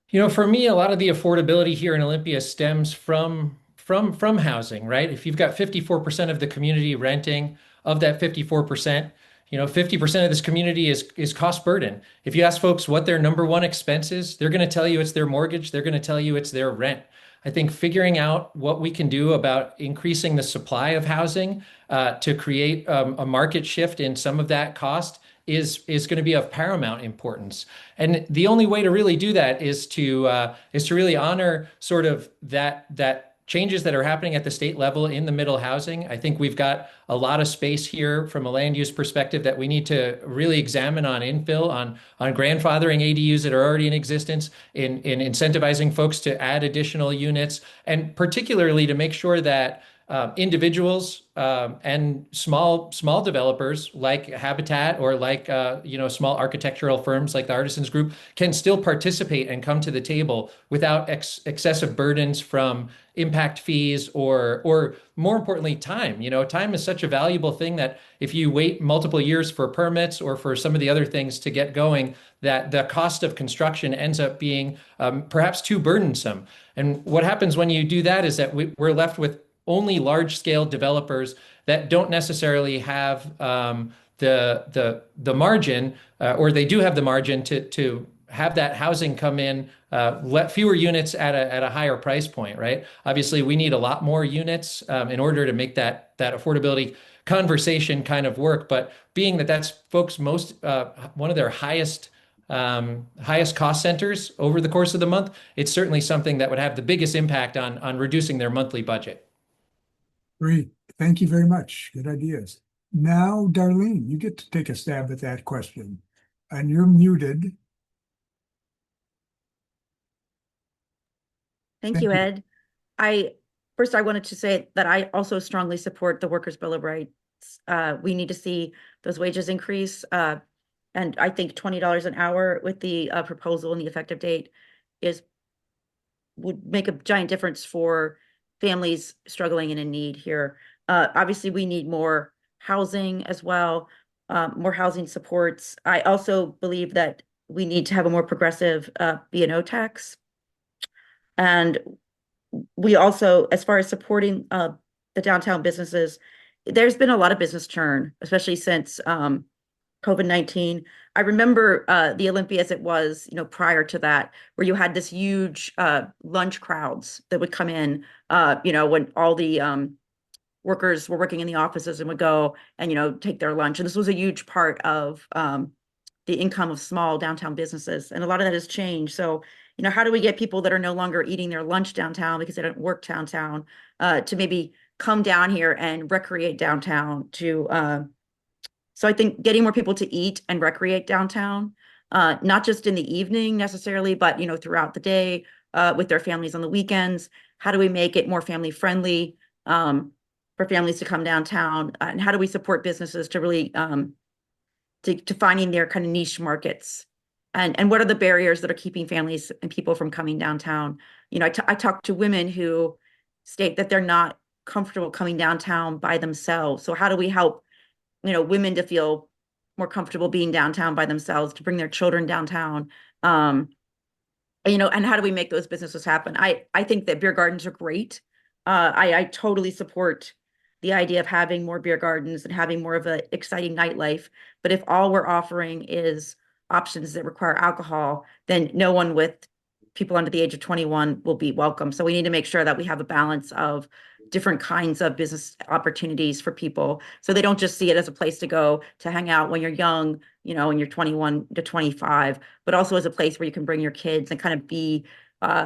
Speaker 3: You know, for me, a lot of the affordability here in Olympia stems from housing, right? If you've got 54% of the community renting, of that 54%, 50% of this community is cost burden. If you ask folks what their number one expense is, they're going to tell you it's their mortgage. They're going to tell you it's their rent. I think figuring out what we can do about increasing the supply of housing to create a market shift in some of that cost is going to be of paramount importance. And the only way to really do that is to really honor sort of that changes that are happening at the state level in the middle housing. I think we've got a lot of space here from a land use perspective that we need to really examine on infill, on grandfathering ADUs that are already in existence, in incentivizing folks to add additional units, and particularly to make sure that individuals and small developers like Habitat or like small architectural firms like the Artisans Group can still participate and come to the table without excessive burdens from impact fees or more importantly time. Time is such a valuable thing that if you wait multiple years for permits or for some of the other things to get going, that the cost of construction ends up being perhaps too burdensome. And what happens when you do that is that we're left with only large-scale developers that don't necessarily have the margin, or they do have the margin to have that housing come in, let fewer units at a higher price point, right? Obviously, we need a lot more units in order to make that affordability conversation kind of work. But being that that's folks' one of their highest cost centers over the course of the month, it's certainly something that would have the biggest impact on reducing their monthly budget.
Speaker 1: Great. Thank you very much. Good ideas. Now, Darleen, you get to take a stab at that question. And you're muted.
Speaker 4: Thank you, Ed. First, I wanted to say that I also strongly support the Workers' Bill of Rights. We need to see those wages increase. And I think $20 an hour with the proposal and the effective date would make a giant difference for families struggling and in need here. Obviously, we need more housing as well, more housing supports. I also believe that we need to have a more progressive B&O tax. And we also, as far as supporting the downtown businesses, there's been a lot of business churn, especially since COVID-19. I remember the Olympia as it was, prior to that, where you had this huge lunch crowds that would come in, when all the workers were working in the offices and would go and, take their lunch. And this was a huge part of the income of small downtown businesses. And a lot of that has changed. So, how do we get people that are no longer eating their lunch downtown because they don't work downtown to maybe come down here and recreate downtown so I think getting more people to eat and recreate downtown, not just in the evening necessarily, but, throughout the day with their families on the weekends. How do we make it more family friendly for families to come downtown? And how do we support businesses to really to finding their kind of niche markets? And what are the barriers that are keeping families and people from coming downtown? I talk to women who state that they're not comfortable coming downtown by themselves. So how do we help women to feel more comfortable being downtown by themselves, to bring their children downtown? And how do we make those businesses happen? I think that beer gardens are great. I totally support the idea of having more beer gardens and having more of an exciting nightlife. But if all we're offering is options that require alcohol, then no one with people under the age of 21 will be welcome. So we need to make sure that we have a balance of different kinds of business opportunities for people, so they don't just see it as a place to go to hang out when you're young, when you're 21 to 25, but also as a place where you can bring your kids and kind of be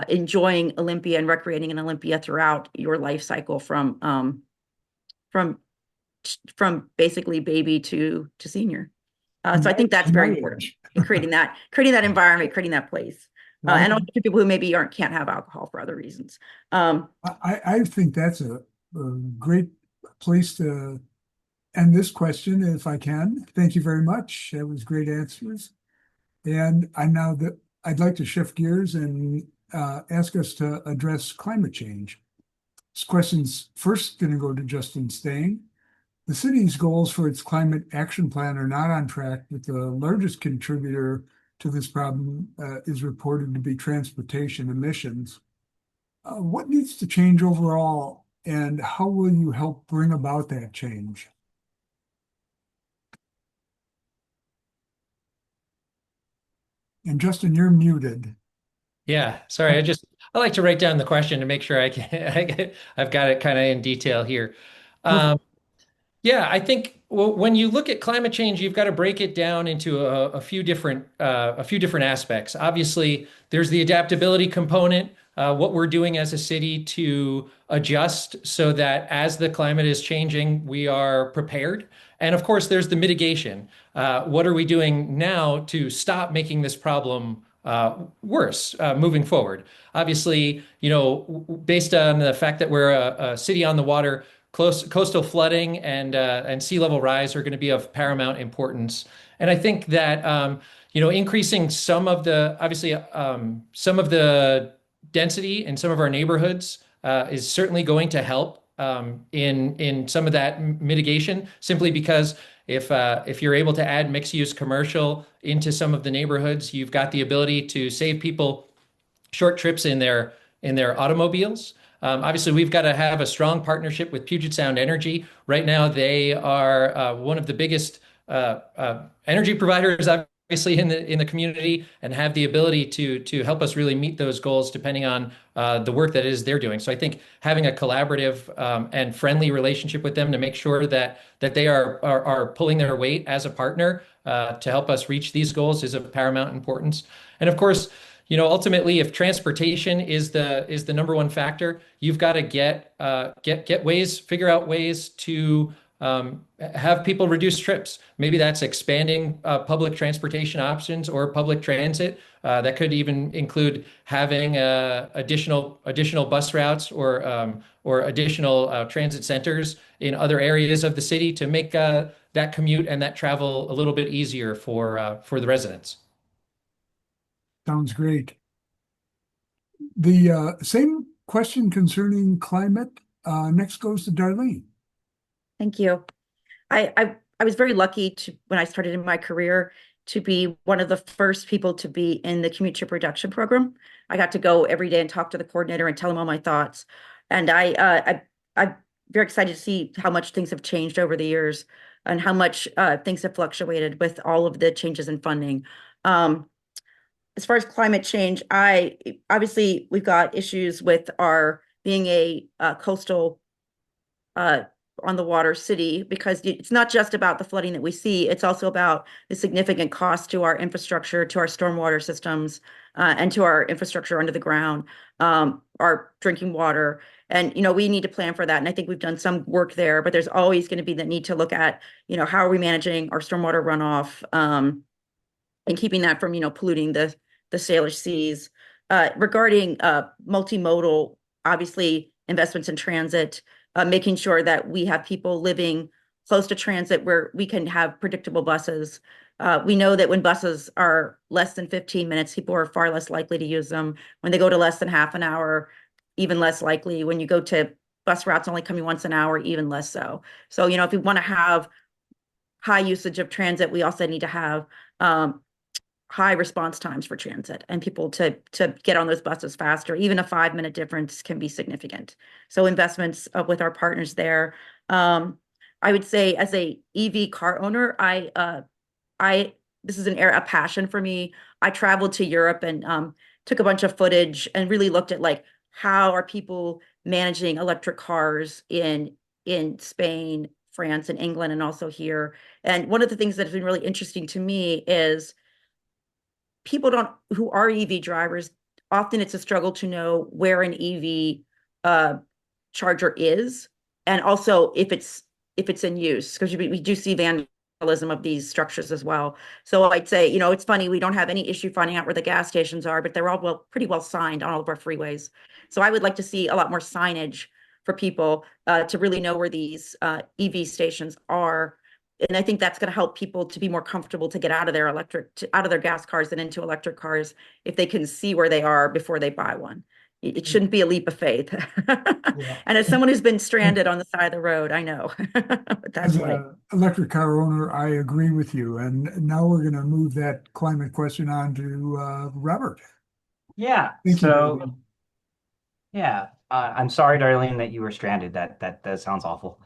Speaker 4: enjoying Olympia and recreating in Olympia throughout your life cycle from basically baby to senior. So I think that's very important in creating that environment, creating that place. And also to people who maybe can't have alcohol for other reasons.
Speaker 1: I think that's a great place to end this question, if I can. Thank you very much. That was great answers. And I'd like to shift gears and ask us to address climate change. This question's first going to go to Justin Stang. The city's goals for its climate action plan are not on track, but the largest contributor to this problem is reported to be transportation emissions. What needs to change overall, and how will you help bring about that change? And Justin, you're muted.
Speaker 3: Yeah, sorry. I like to write down the question to make sure I've got it kind of in detail here. Um, yeah, I think when you look at climate change, you've got to break it down into a few different aspects. Obviously, there's the adaptability component, what we're doing as a city to adjust so that as the climate is changing, we are prepared. And of course, there's the mitigation. What are we doing now to stop making this problem worse moving forward? Obviously, based on the fact that we're a city on the water, coastal flooding and sea level rise are going to be of paramount importance. And I think that increasing some of the density in some of our neighborhoods is certainly going to help in some of that mitigation. Simply because if you're able to add mixed use commercial into some of the neighborhoods, you've got the ability to save people short trips in their automobiles. Obviously, we've got to have a strong partnership with Puget Sound Energy. Right now, they are one of the biggest energy providers, obviously, in the community, and have the ability to help us really meet those goals depending on the work that is they're doing. So I think having a collaborative and friendly relationship with them to make sure that they are pulling their weight as a partner to help us reach these goals is of paramount importance. And of course, ultimately, if transportation is the number one factor, you've got to figure out ways to have people reduce trips. Maybe that's expanding public transportation options or public transit. That could even include having additional bus routes or additional transit centers in other areas of the city to make that commute and that travel a little bit easier for the residents.
Speaker 1: Sounds great. The same question concerning climate next goes to Darleen.
Speaker 4: Thank you. I was very lucky when I started in my career to be one of the first people to be in the commute trip reduction program. I got to go every day and talk to the coordinator and tell him all my thoughts. And I'm very excited to see how much things have changed over the years and how much things have fluctuated with all of the changes in funding. As far as climate change, obviously we've got issues with our being a coastal on the water city, because it's not just about the flooding that we see, it's also about the significant cost to our infrastructure, to our stormwater systems, and to our infrastructure under the ground, our drinking water. And, we need to plan for that. And I think we've done some work there, but there's always going to be the need to look at, how are we managing our stormwater runoff, and keeping that from, polluting the Salish seas. Regarding multimodal, obviously investments in transit, making sure that we have people living close to transit where we can have predictable buses. We know that when buses are less than 15 minutes, people are far less likely to use them. When they go to less than half an hour, even less likely. When you go to bus routes only coming once an hour, even less so. So, if we want to have high usage of transit, we also need to have high response times for transit and people to get on those buses faster. Even a 5-minute difference can be significant. So investments with our partners there. I would say as a EV car owner, this is a passion for me. I traveled to Europe and took a bunch of footage and really looked at how are people managing electric cars in Spain, France, and England, and also here. And one of the things that has been really interesting to me is people who are EV drivers, often it's a struggle to know where an EV charger is, and also if it's in use, because we do see vandalism of these structures as well. So I'd say, it's funny, we don't have any issue finding out where the gas stations are, but they're all pretty well signed on all of our freeways. So I would like to see a lot more signage for people to really know where these EV stations are. And I think that's going to help people to be more comfortable to get out of their out of their gas cars and into electric cars if they can see where they are before they buy one. it shouldn't be a leap of faith.
Speaker 1: Yeah.
Speaker 4: And as someone who's been stranded on the side of the road, I know what that's
Speaker 1: As
Speaker 4: like.
Speaker 1: an electric car owner, I agree with you. And now we're going to move that climate question on to Robert.
Speaker 2: Yeah.
Speaker 1: Thank you,
Speaker 2: So
Speaker 1: Darleen.
Speaker 2: yeah, I'm sorry, Darlene, that you were stranded. That sounds awful.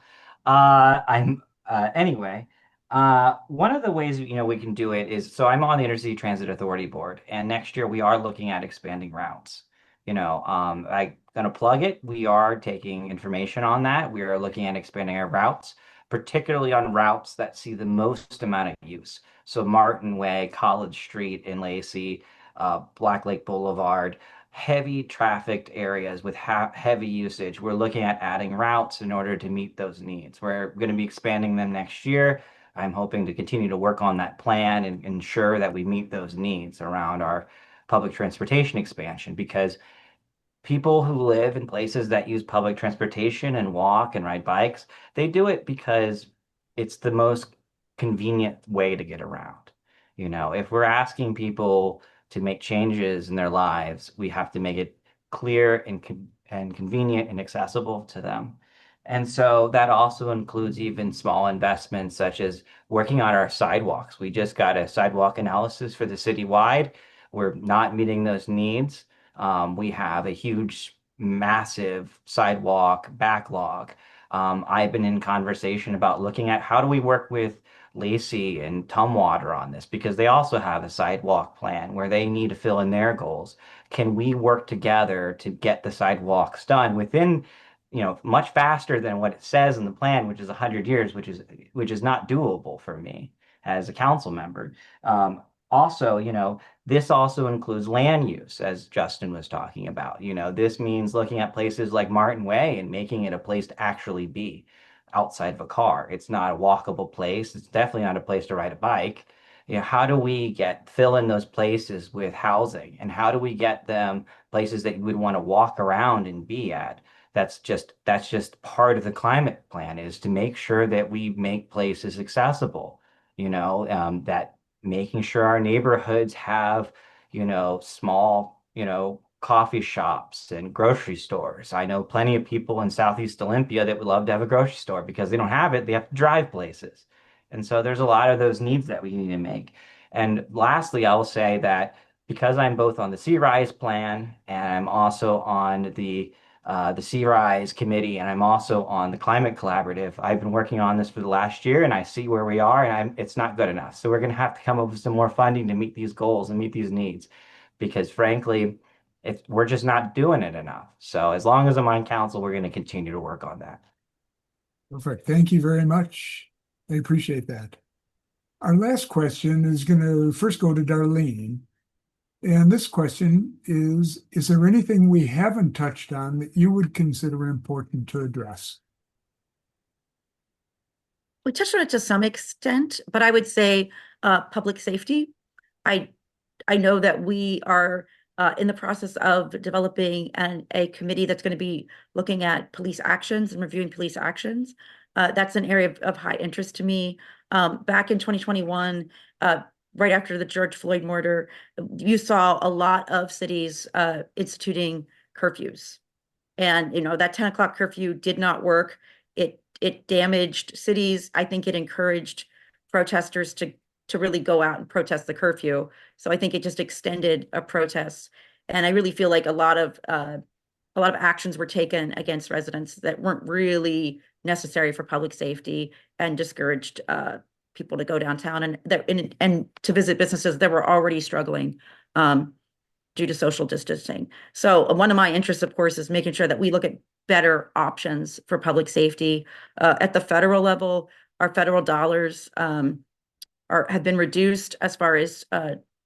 Speaker 2: I'm anyway. One of the ways we can do it is so I'm on the Intercity Transit Authority Board, and next year we are looking at expanding routes. I'm gonna plug it. We are taking information on that. We are looking at expanding our routes, particularly on routes that see the most amount of use. So Martin Way, College Street in Lacey, Black Lake Boulevard, heavy trafficked areas with heavy usage. We're looking at adding routes in order to meet those needs. We're going to be expanding them next year. I'm hoping to continue to work on that plan and ensure that we meet those needs around our public transportation expansion because people who live in places that use public transportation and walk and ride bikes, they do it because it's the most convenient way to get around. If we're asking people to make changes in their lives, we have to make it clear and convenient and accessible to them. And so that also includes even small investments such as working on our sidewalks. We just got a sidewalk analysis for the citywide. We're not meeting those needs. We have a huge, massive sidewalk backlog. I've been in conversation about looking at how do we work with Lacey and Tumwater on this because they also have a sidewalk plan where they need to fill in their goals. Can we work together to get the sidewalks done within, much faster than what it says in the plan, which is 100 years, which is not doable for me as a council member. Also, this also includes land use, as Justin was talking about. This means looking at places like Martin Way and making it a place to actually be outside of a car. It's not a walkable place. It's definitely not a place to ride a bike. How do we fill in those places with housing? And how do we get them places that you would want to walk around and be at? That's just part of the climate plan is to make sure that we make places accessible, that making sure our neighborhoods have, small, coffee shops and grocery stores. I know plenty of people in Southeast Olympia that would love to have a grocery store because they don't have it. They have to drive places. And so there's a lot of those needs that we need to make. And lastly, I will say that because I'm both on the Sea Rise plan and I'm also on the Sea Rise Committee, and I'm also on the Climate Collaborative. I've been working on this for the last year, and I see where we are, and it's not good enough. So we're going to have to come up with some more funding to meet these goals and meet these needs, because frankly, we're just not doing it enough. So as long as I'm on council, we're going to continue to work on that.
Speaker 1: Perfect. Thank you very much. I appreciate that. Our last question is going to first go to Darleen. And this question is there anything we haven't touched on that you would consider important to address?
Speaker 4: We touched on it to some extent, but I would say public safety. I know that we are in the process of developing a committee that's going to be looking at police actions and reviewing police actions. That's an area of high interest to me. Back in 2021, right after the George Floyd murder, you saw a lot of cities instituting curfews. And, that 10 o'clock curfew did not work. It damaged cities. I think it encouraged protesters to really go out and protest the curfew. So I think it just extended a protest. And I really feel like a lot of actions were taken against residents that weren't really necessary for public safety and discouraged people to go downtown and to visit businesses that were already struggling due to social distancing. So one of my interests, of course, is making sure that we look at better options for public safety at the federal level. Our federal dollars have been reduced as far as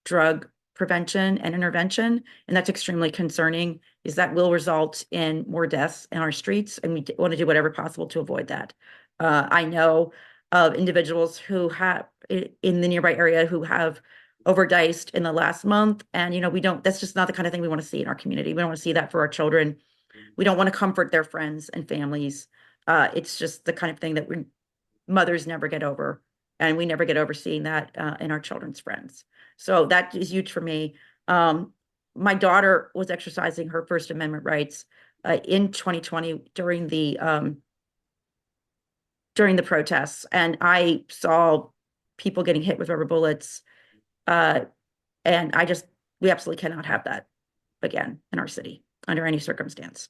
Speaker 4: drug prevention and intervention, and that's extremely concerning. Is that will result in more deaths in our streets, and we want to do whatever possible to avoid that. I know of individuals who have in the nearby area who have overdosed in the last month, and that's just not the kind of thing we want to see in our community. We don't want to see that for our children. We don't want to comfort their friends and families. It's just the kind of thing that mothers never get over, and we never get over seeing that in our children's friends. So that is huge for me. my daughter was exercising her First Amendment rights in 2020 during the protests, and I saw people getting hit with rubber bullets. And we absolutely cannot have that again in our city under any circumstance.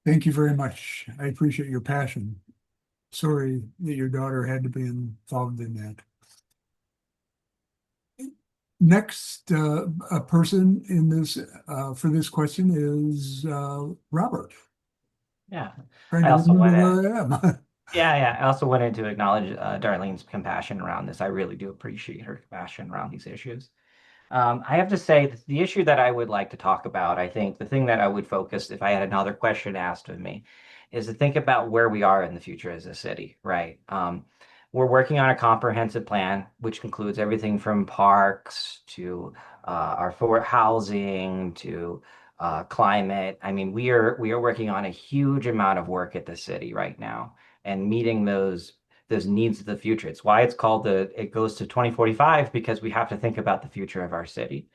Speaker 1: Thank you very much. I appreciate your passion. Sorry that your daughter had to be involved in that. Next, a person in this for this question is Robert.
Speaker 2: Yeah.
Speaker 1: Trying
Speaker 2: I
Speaker 1: to
Speaker 2: also
Speaker 1: remember where I am.
Speaker 2: Yeah. I also wanted to acknowledge Darlene's compassion around this. I really do appreciate her compassion around these issues. I have to say that the issue that I would like to talk about, I think the thing that I would focus if I had another question asked of me is to think about where we are in the future as a city, right? We're working on a comprehensive plan, which includes everything from parks to our for housing to climate. I mean, we are working on a huge amount of work at the city right now and meeting those needs of the future. It's why it's called it goes to 2045 because we have to think about the future of our city.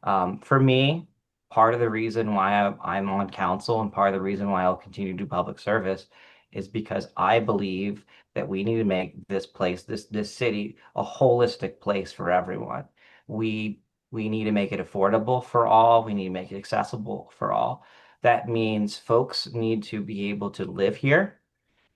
Speaker 2: For me, part of the reason why I'm on council and part of the reason why I'll continue to do public service is because I believe that we need to make this place, this city, a holistic place for everyone. We we need to make it affordable for all. We need to make it accessible for all. That means folks need to be able to live here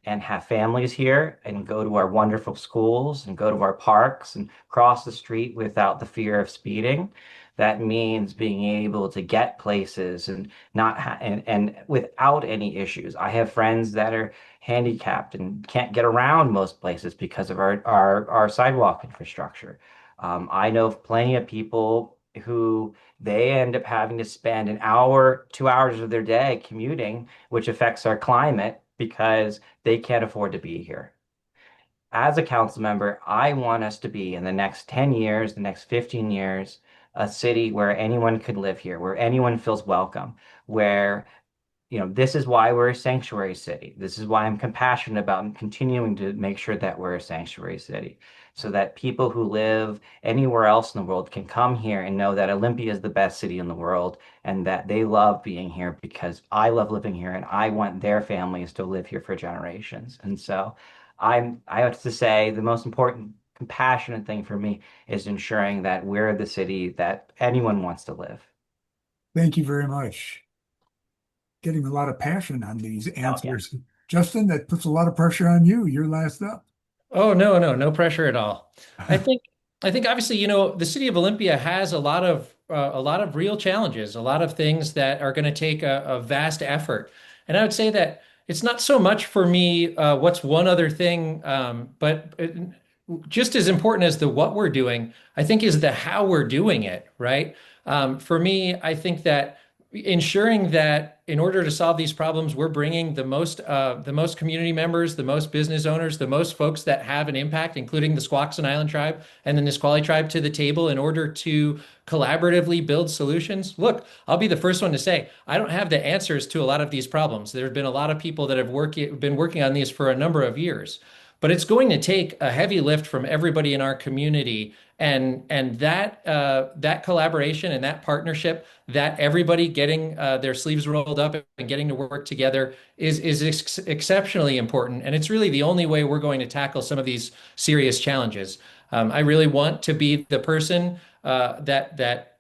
Speaker 2: and have families here and go to our wonderful schools and go to our parks and cross the street without the fear of speeding. That means being able to get places and not and without any issues. I have friends that are handicapped and can't get around most places because of our sidewalk infrastructure. I know plenty of people who they end up having to spend an hour, 2 hours of their day commuting, which affects our climate because they can't afford to be here. As a council member, I want us to be in the next 10 years, the next 15 years, a city where anyone could live here, where anyone feels welcome, where this is why we're a sanctuary city. This is why I'm compassionate about continuing to make sure that we're a sanctuary city so that people who live anywhere else in the world can come here and know that Olympia is the best city in the world and that they love being here because I love living here and I want their families to live here for generations. And so I have to say the most important compassionate thing for me is ensuring that we're the city that anyone wants to live.
Speaker 1: Thank you very much. Getting a lot of passion on these
Speaker 2: Oh, yeah.
Speaker 1: answers. Justin, that puts a lot of pressure on you. You're last up.
Speaker 3: Oh, no pressure at all. I think I think obviously, the city of Olympia has a lot of real challenges, a lot of things that are going to take a vast effort. And I would say that it's not so much for me what's one other thing, just as important as the what we're doing, I think is the how we're doing it, right? For me, I think that ensuring that in order to solve these problems, we're bringing the most community members, the most business owners, the most folks that have an impact, including the Squaxin Island tribe and the Nisqually tribe to the table in order to collaboratively build solutions. Look, I'll be the first one to say, I don't have the answers to a lot of these problems. There have been a lot of people that have been working on these for a number of years. But it's going to take a heavy lift from everybody in our community, and that collaboration and that partnership, that everybody getting their sleeves rolled up and getting to work together is exceptionally important. And it's really the only way we're going to tackle some of these serious challenges. I really want to be the person that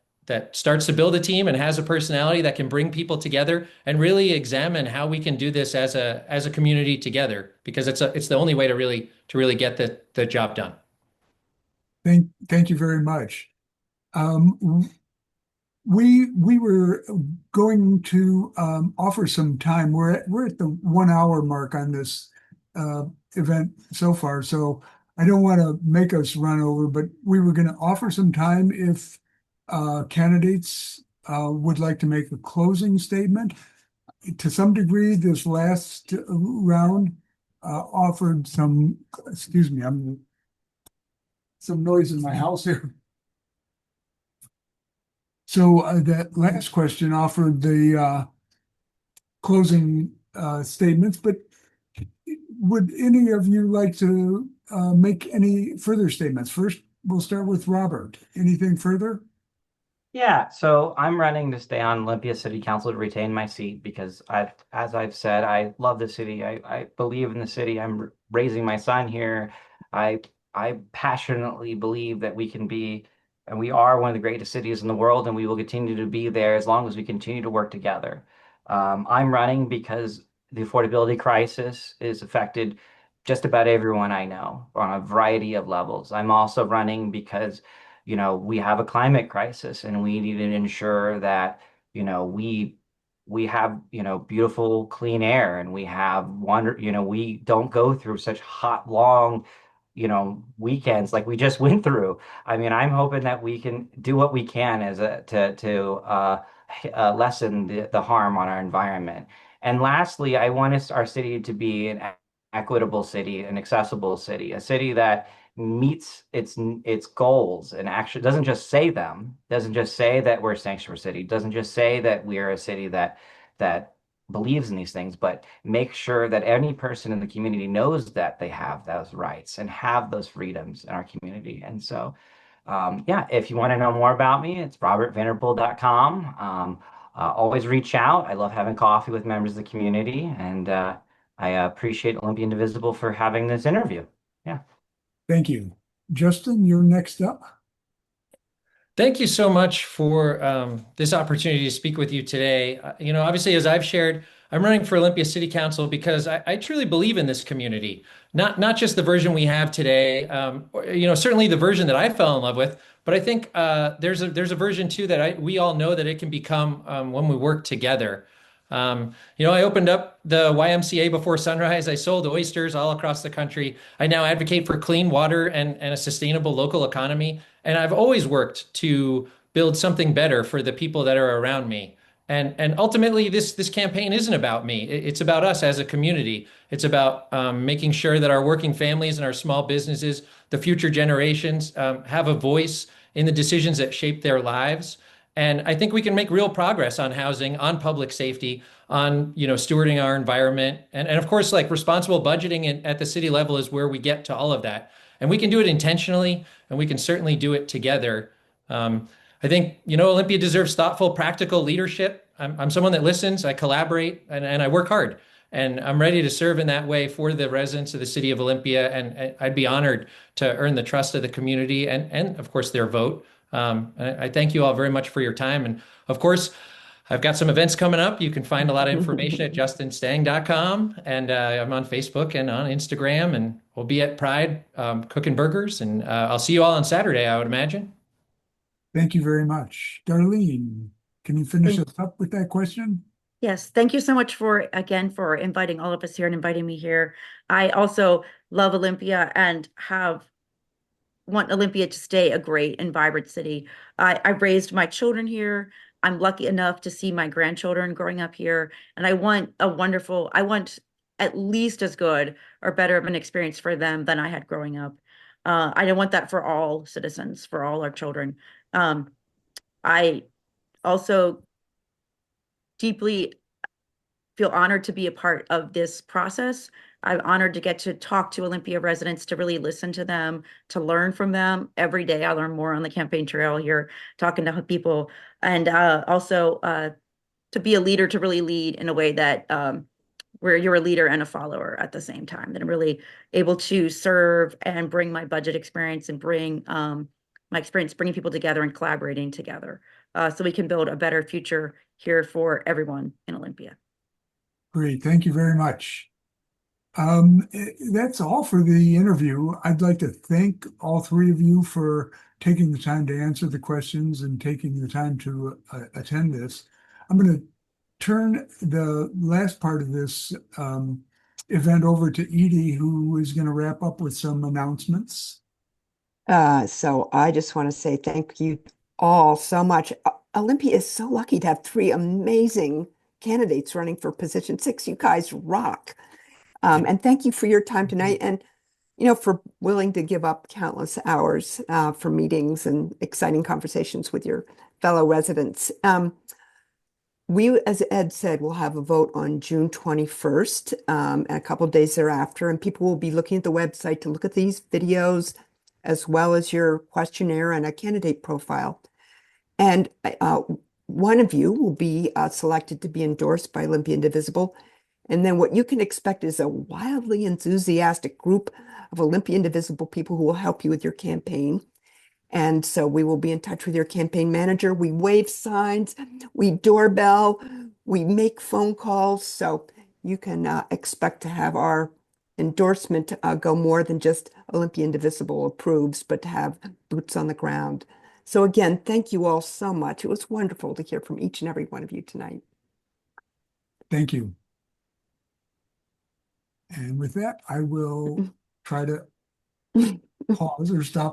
Speaker 3: starts to build a team and has a personality that can bring people together and really examine how we can do this as a community together, because it's the only way to really get the job done.
Speaker 1: Thank you very much. We were going to offer some time. We're at the 1 hour mark on this event so far, so I don't want to make us run over, but we were going to offer some time if candidates would like to make a closing statement. To some degree, this last round offered some, excuse me, I'm some noise in my house here. So that last question offered the closing statements, but would any of you like to make any further statements? First, we'll start with Robert. Anything further?
Speaker 2: Yeah, so I'm running to stay on Olympia City Council to retain my seat because as I've said, I love the city. I believe in the city. Raising my son here. I, I passionately believe that we can be, and we are one of the greatest cities in the world, and we will continue to be there as long as we continue to work together. I'm running because the affordability crisis is affected just about everyone I know on a variety of levels. I'm also running because we have a climate crisis and we need to ensure that, we have, beautiful clean air and we have we don't go through such hot, long, weekends like we just went through. I mean, I'm hoping that we can do what we can as a to lessen the harm on our environment. And lastly, I want our city to be an equitable city, an accessible city, a city that meets its goals and actually doesn't just say them, doesn't just say that we're a sanctuary city, doesn't just say that we're a city that believes in these things, but make sure that any person in the community knows that they have those rights and have those freedoms in our community. And so, yeah, if you want to know more about me, it's robertvanderpool.com. Always reach out. I love having coffee with members of the community, and I appreciate Olympia Indivisible for having this interview. Yeah.
Speaker 1: Thank you. Justin, you're next up.
Speaker 3: Thank you so much for this opportunity to speak with you today. Obviously, as I've shared, I'm running for Olympia City Council because I truly believe in this community, not just the version we have today, certainly the version that I fell in love with, but I think there's a version too that we all know that it can become when we work together. I opened up the YMCA before sunrise. I sold oysters all across the country. I now advocate for clean water and a sustainable local economy. And I've always worked to build something better for the people that are around me. And ultimately, this campaign isn't about me. It's about us as a community. It's about making sure that our working families and our small businesses, the future generations, have a voice in the decisions that shape their lives. And I think we can make real progress on housing, on public safety, on stewarding our environment, and of course, like responsible budgeting at the city level is where we get to all of that. And we can do it intentionally, and we can certainly do it together. I think Olympia deserves thoughtful, practical leadership. I'm someone that listens, I collaborate, and I work hard. And I'm ready to serve in that way for the residents of the city of Olympia. And I'd be honored to earn the trust of the community and of course, their vote. I thank you all very much for your time. And of course, I've got some events coming up. You can find a lot of information at justinstang.com. And I'm on Facebook and on Instagram. And we'll be at Pride cooking burgers. And I'll see you all on Saturday, I would imagine.
Speaker 1: Thank you very much. Darleen, can you finish us up with that question?
Speaker 4: Yes, thank you so much for inviting all of us here and inviting me here. I also love Olympia and want Olympia to stay a great and vibrant city. I raised my children here. I'm lucky enough to see my grandchildren growing up here, and I want at least as good or better of an experience for them than I had growing up. I don't want that for all citizens, for all our children. I also deeply feel honored to be a part of this process. I'm honored to get to talk to Olympia residents, to really listen to them, to learn from them. Every day I learn more on the campaign trail here, talking to people, and also to be a leader, to really lead in a way that where you're a leader and a follower at the same time, that I'm really able to serve and bring my budget experience and bring my experience bringing people together and collaborating together so we can build a better future here for everyone in Olympia.
Speaker 1: Great. Thank you very much. That's all for the interview. I'd like to thank all three of you for taking the time to answer the questions and taking the time to attend this. I'm going to turn the last part of this event over to Edie, who is going to wrap up with some announcements.
Speaker 5: So I just want to say thank you all so much. Olympia is so lucky to have three amazing candidates running for position 6. You guys rock. And thank you for your time tonight and, for willing to give up countless hours for meetings and exciting conversations with your fellow residents. We, as Ed said, will have a vote on June 21st and a couple of days thereafter, and people will be looking at the website to look at these videos as well as your questionnaire and a candidate profile. And one of you will be selected to be endorsed by Olympia Indivisible. And then what you can expect is a wildly enthusiastic group of Olympia Indivisible people who will help you with your campaign. And so we will be in touch with your campaign manager. We wave signs, we doorbell, we make phone calls. So you can expect to have our endorsement go more than just Olympia Indivisible approves, but to have boots on the ground. So again, thank you all so much. It was wonderful to hear from each and every one of you tonight.
Speaker 1: Thank you. And with that, I will try to pause or stop